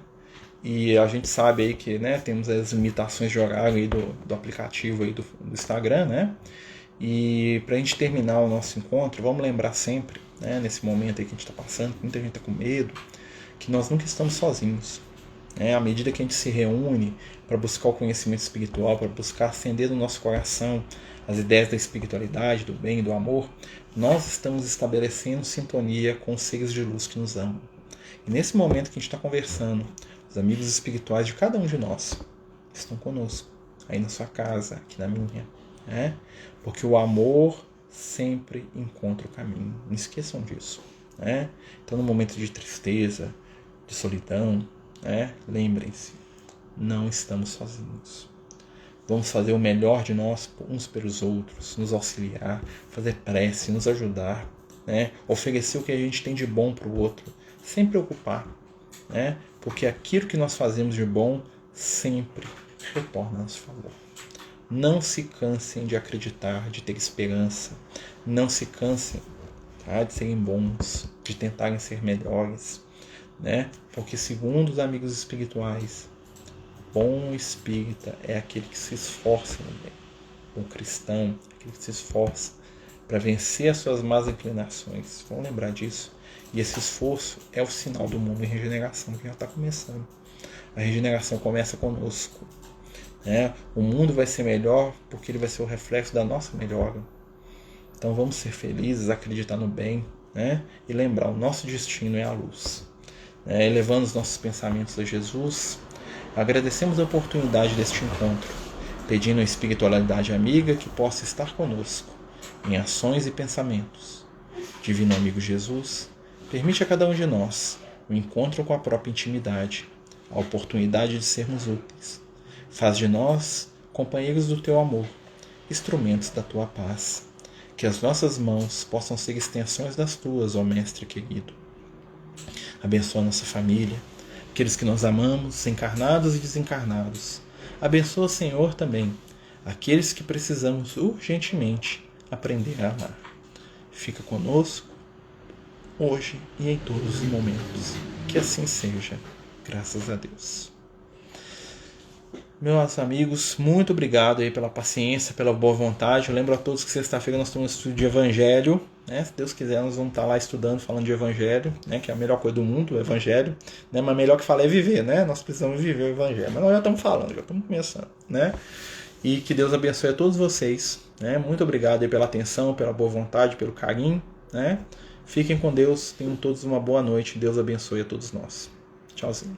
E a gente sabe aí que, né, temos as limitações de horário aí do aplicativo aí do Instagram, né? E para a gente terminar o nosso encontro, vamos lembrar sempre, né, nesse momento aí que a gente está passando, que muita gente está com medo, que nós nunca estamos sozinhos. Né? À medida que a gente se reúne para buscar o conhecimento espiritual, para buscar acender no nosso coração as ideias da espiritualidade, do bem e do amor, nós estamos estabelecendo sintonia com os seres de luz que nos amam. E nesse momento que a gente está conversando, os amigos espirituais de cada um de nós estão conosco, aí na sua casa, aqui na minha. Né? Porque o amor sempre encontra o caminho. Não esqueçam disso. Né? Então, no momento de tristeza, de solidão, né? Lembrem-se, não estamos sozinhos. Vamos fazer o melhor de nós uns pelos outros, nos auxiliar, fazer prece, nos ajudar, né? Oferecer o que a gente tem de bom para o outro, sem preocupar. Né? Porque aquilo que nós fazemos de bom sempre retorna a nosso favor. Não se cansem de acreditar, de ter esperança. Não se cansem, tá, de serem bons, de tentarem ser melhores. Né? Porque segundo os amigos espirituais, bom espírita é aquele que se esforça no bem. Bom cristão, aquele que se esforça para vencer as suas más inclinações. Vamos lembrar disso. E esse esforço é o sinal do mundo em regeneração que já está começando. A regeneração começa conosco. Né? O mundo vai ser melhor porque ele vai ser o reflexo da nossa melhora. Então vamos ser felizes, acreditar no bem, né? E lembrar, o nosso destino é a luz. Elevando os nossos pensamentos a Jesus, agradecemos a oportunidade deste encontro, pedindo a espiritualidade amiga que possa estar conosco, em ações e pensamentos. Divino amigo Jesus, permite a cada um de nós o encontro com a própria intimidade, a oportunidade de sermos úteis. Faz de nós companheiros do teu amor, instrumentos da tua paz. Que as nossas mãos possam ser extensões das tuas, ó Mestre querido. Abençoa a nossa família, aqueles que nós amamos, encarnados e desencarnados. Abençoa, Senhor, também aqueles que precisamos urgentemente aprender a amar. Fica conosco, hoje e em todos os momentos. Que assim seja, graças a Deus. Meus amigos, muito obrigado aí pela paciência, pela boa vontade. Eu lembro a todos que sexta-feira nós temos um estudo de Evangelho, né? Se Deus quiser, nós vamos estar lá estudando, falando de Evangelho, né? Que é a melhor coisa do mundo, o Evangelho, né? Mas melhor que falar é viver, né? Nós precisamos viver o Evangelho. Mas nós já estamos falando, já estamos começando, né? E que Deus abençoe a todos vocês, né? Muito obrigado aí pela atenção, pela boa vontade, pelo carinho, né? Fiquem com Deus, tenham todos uma boa noite. Deus abençoe a todos nós. Tchauzinho.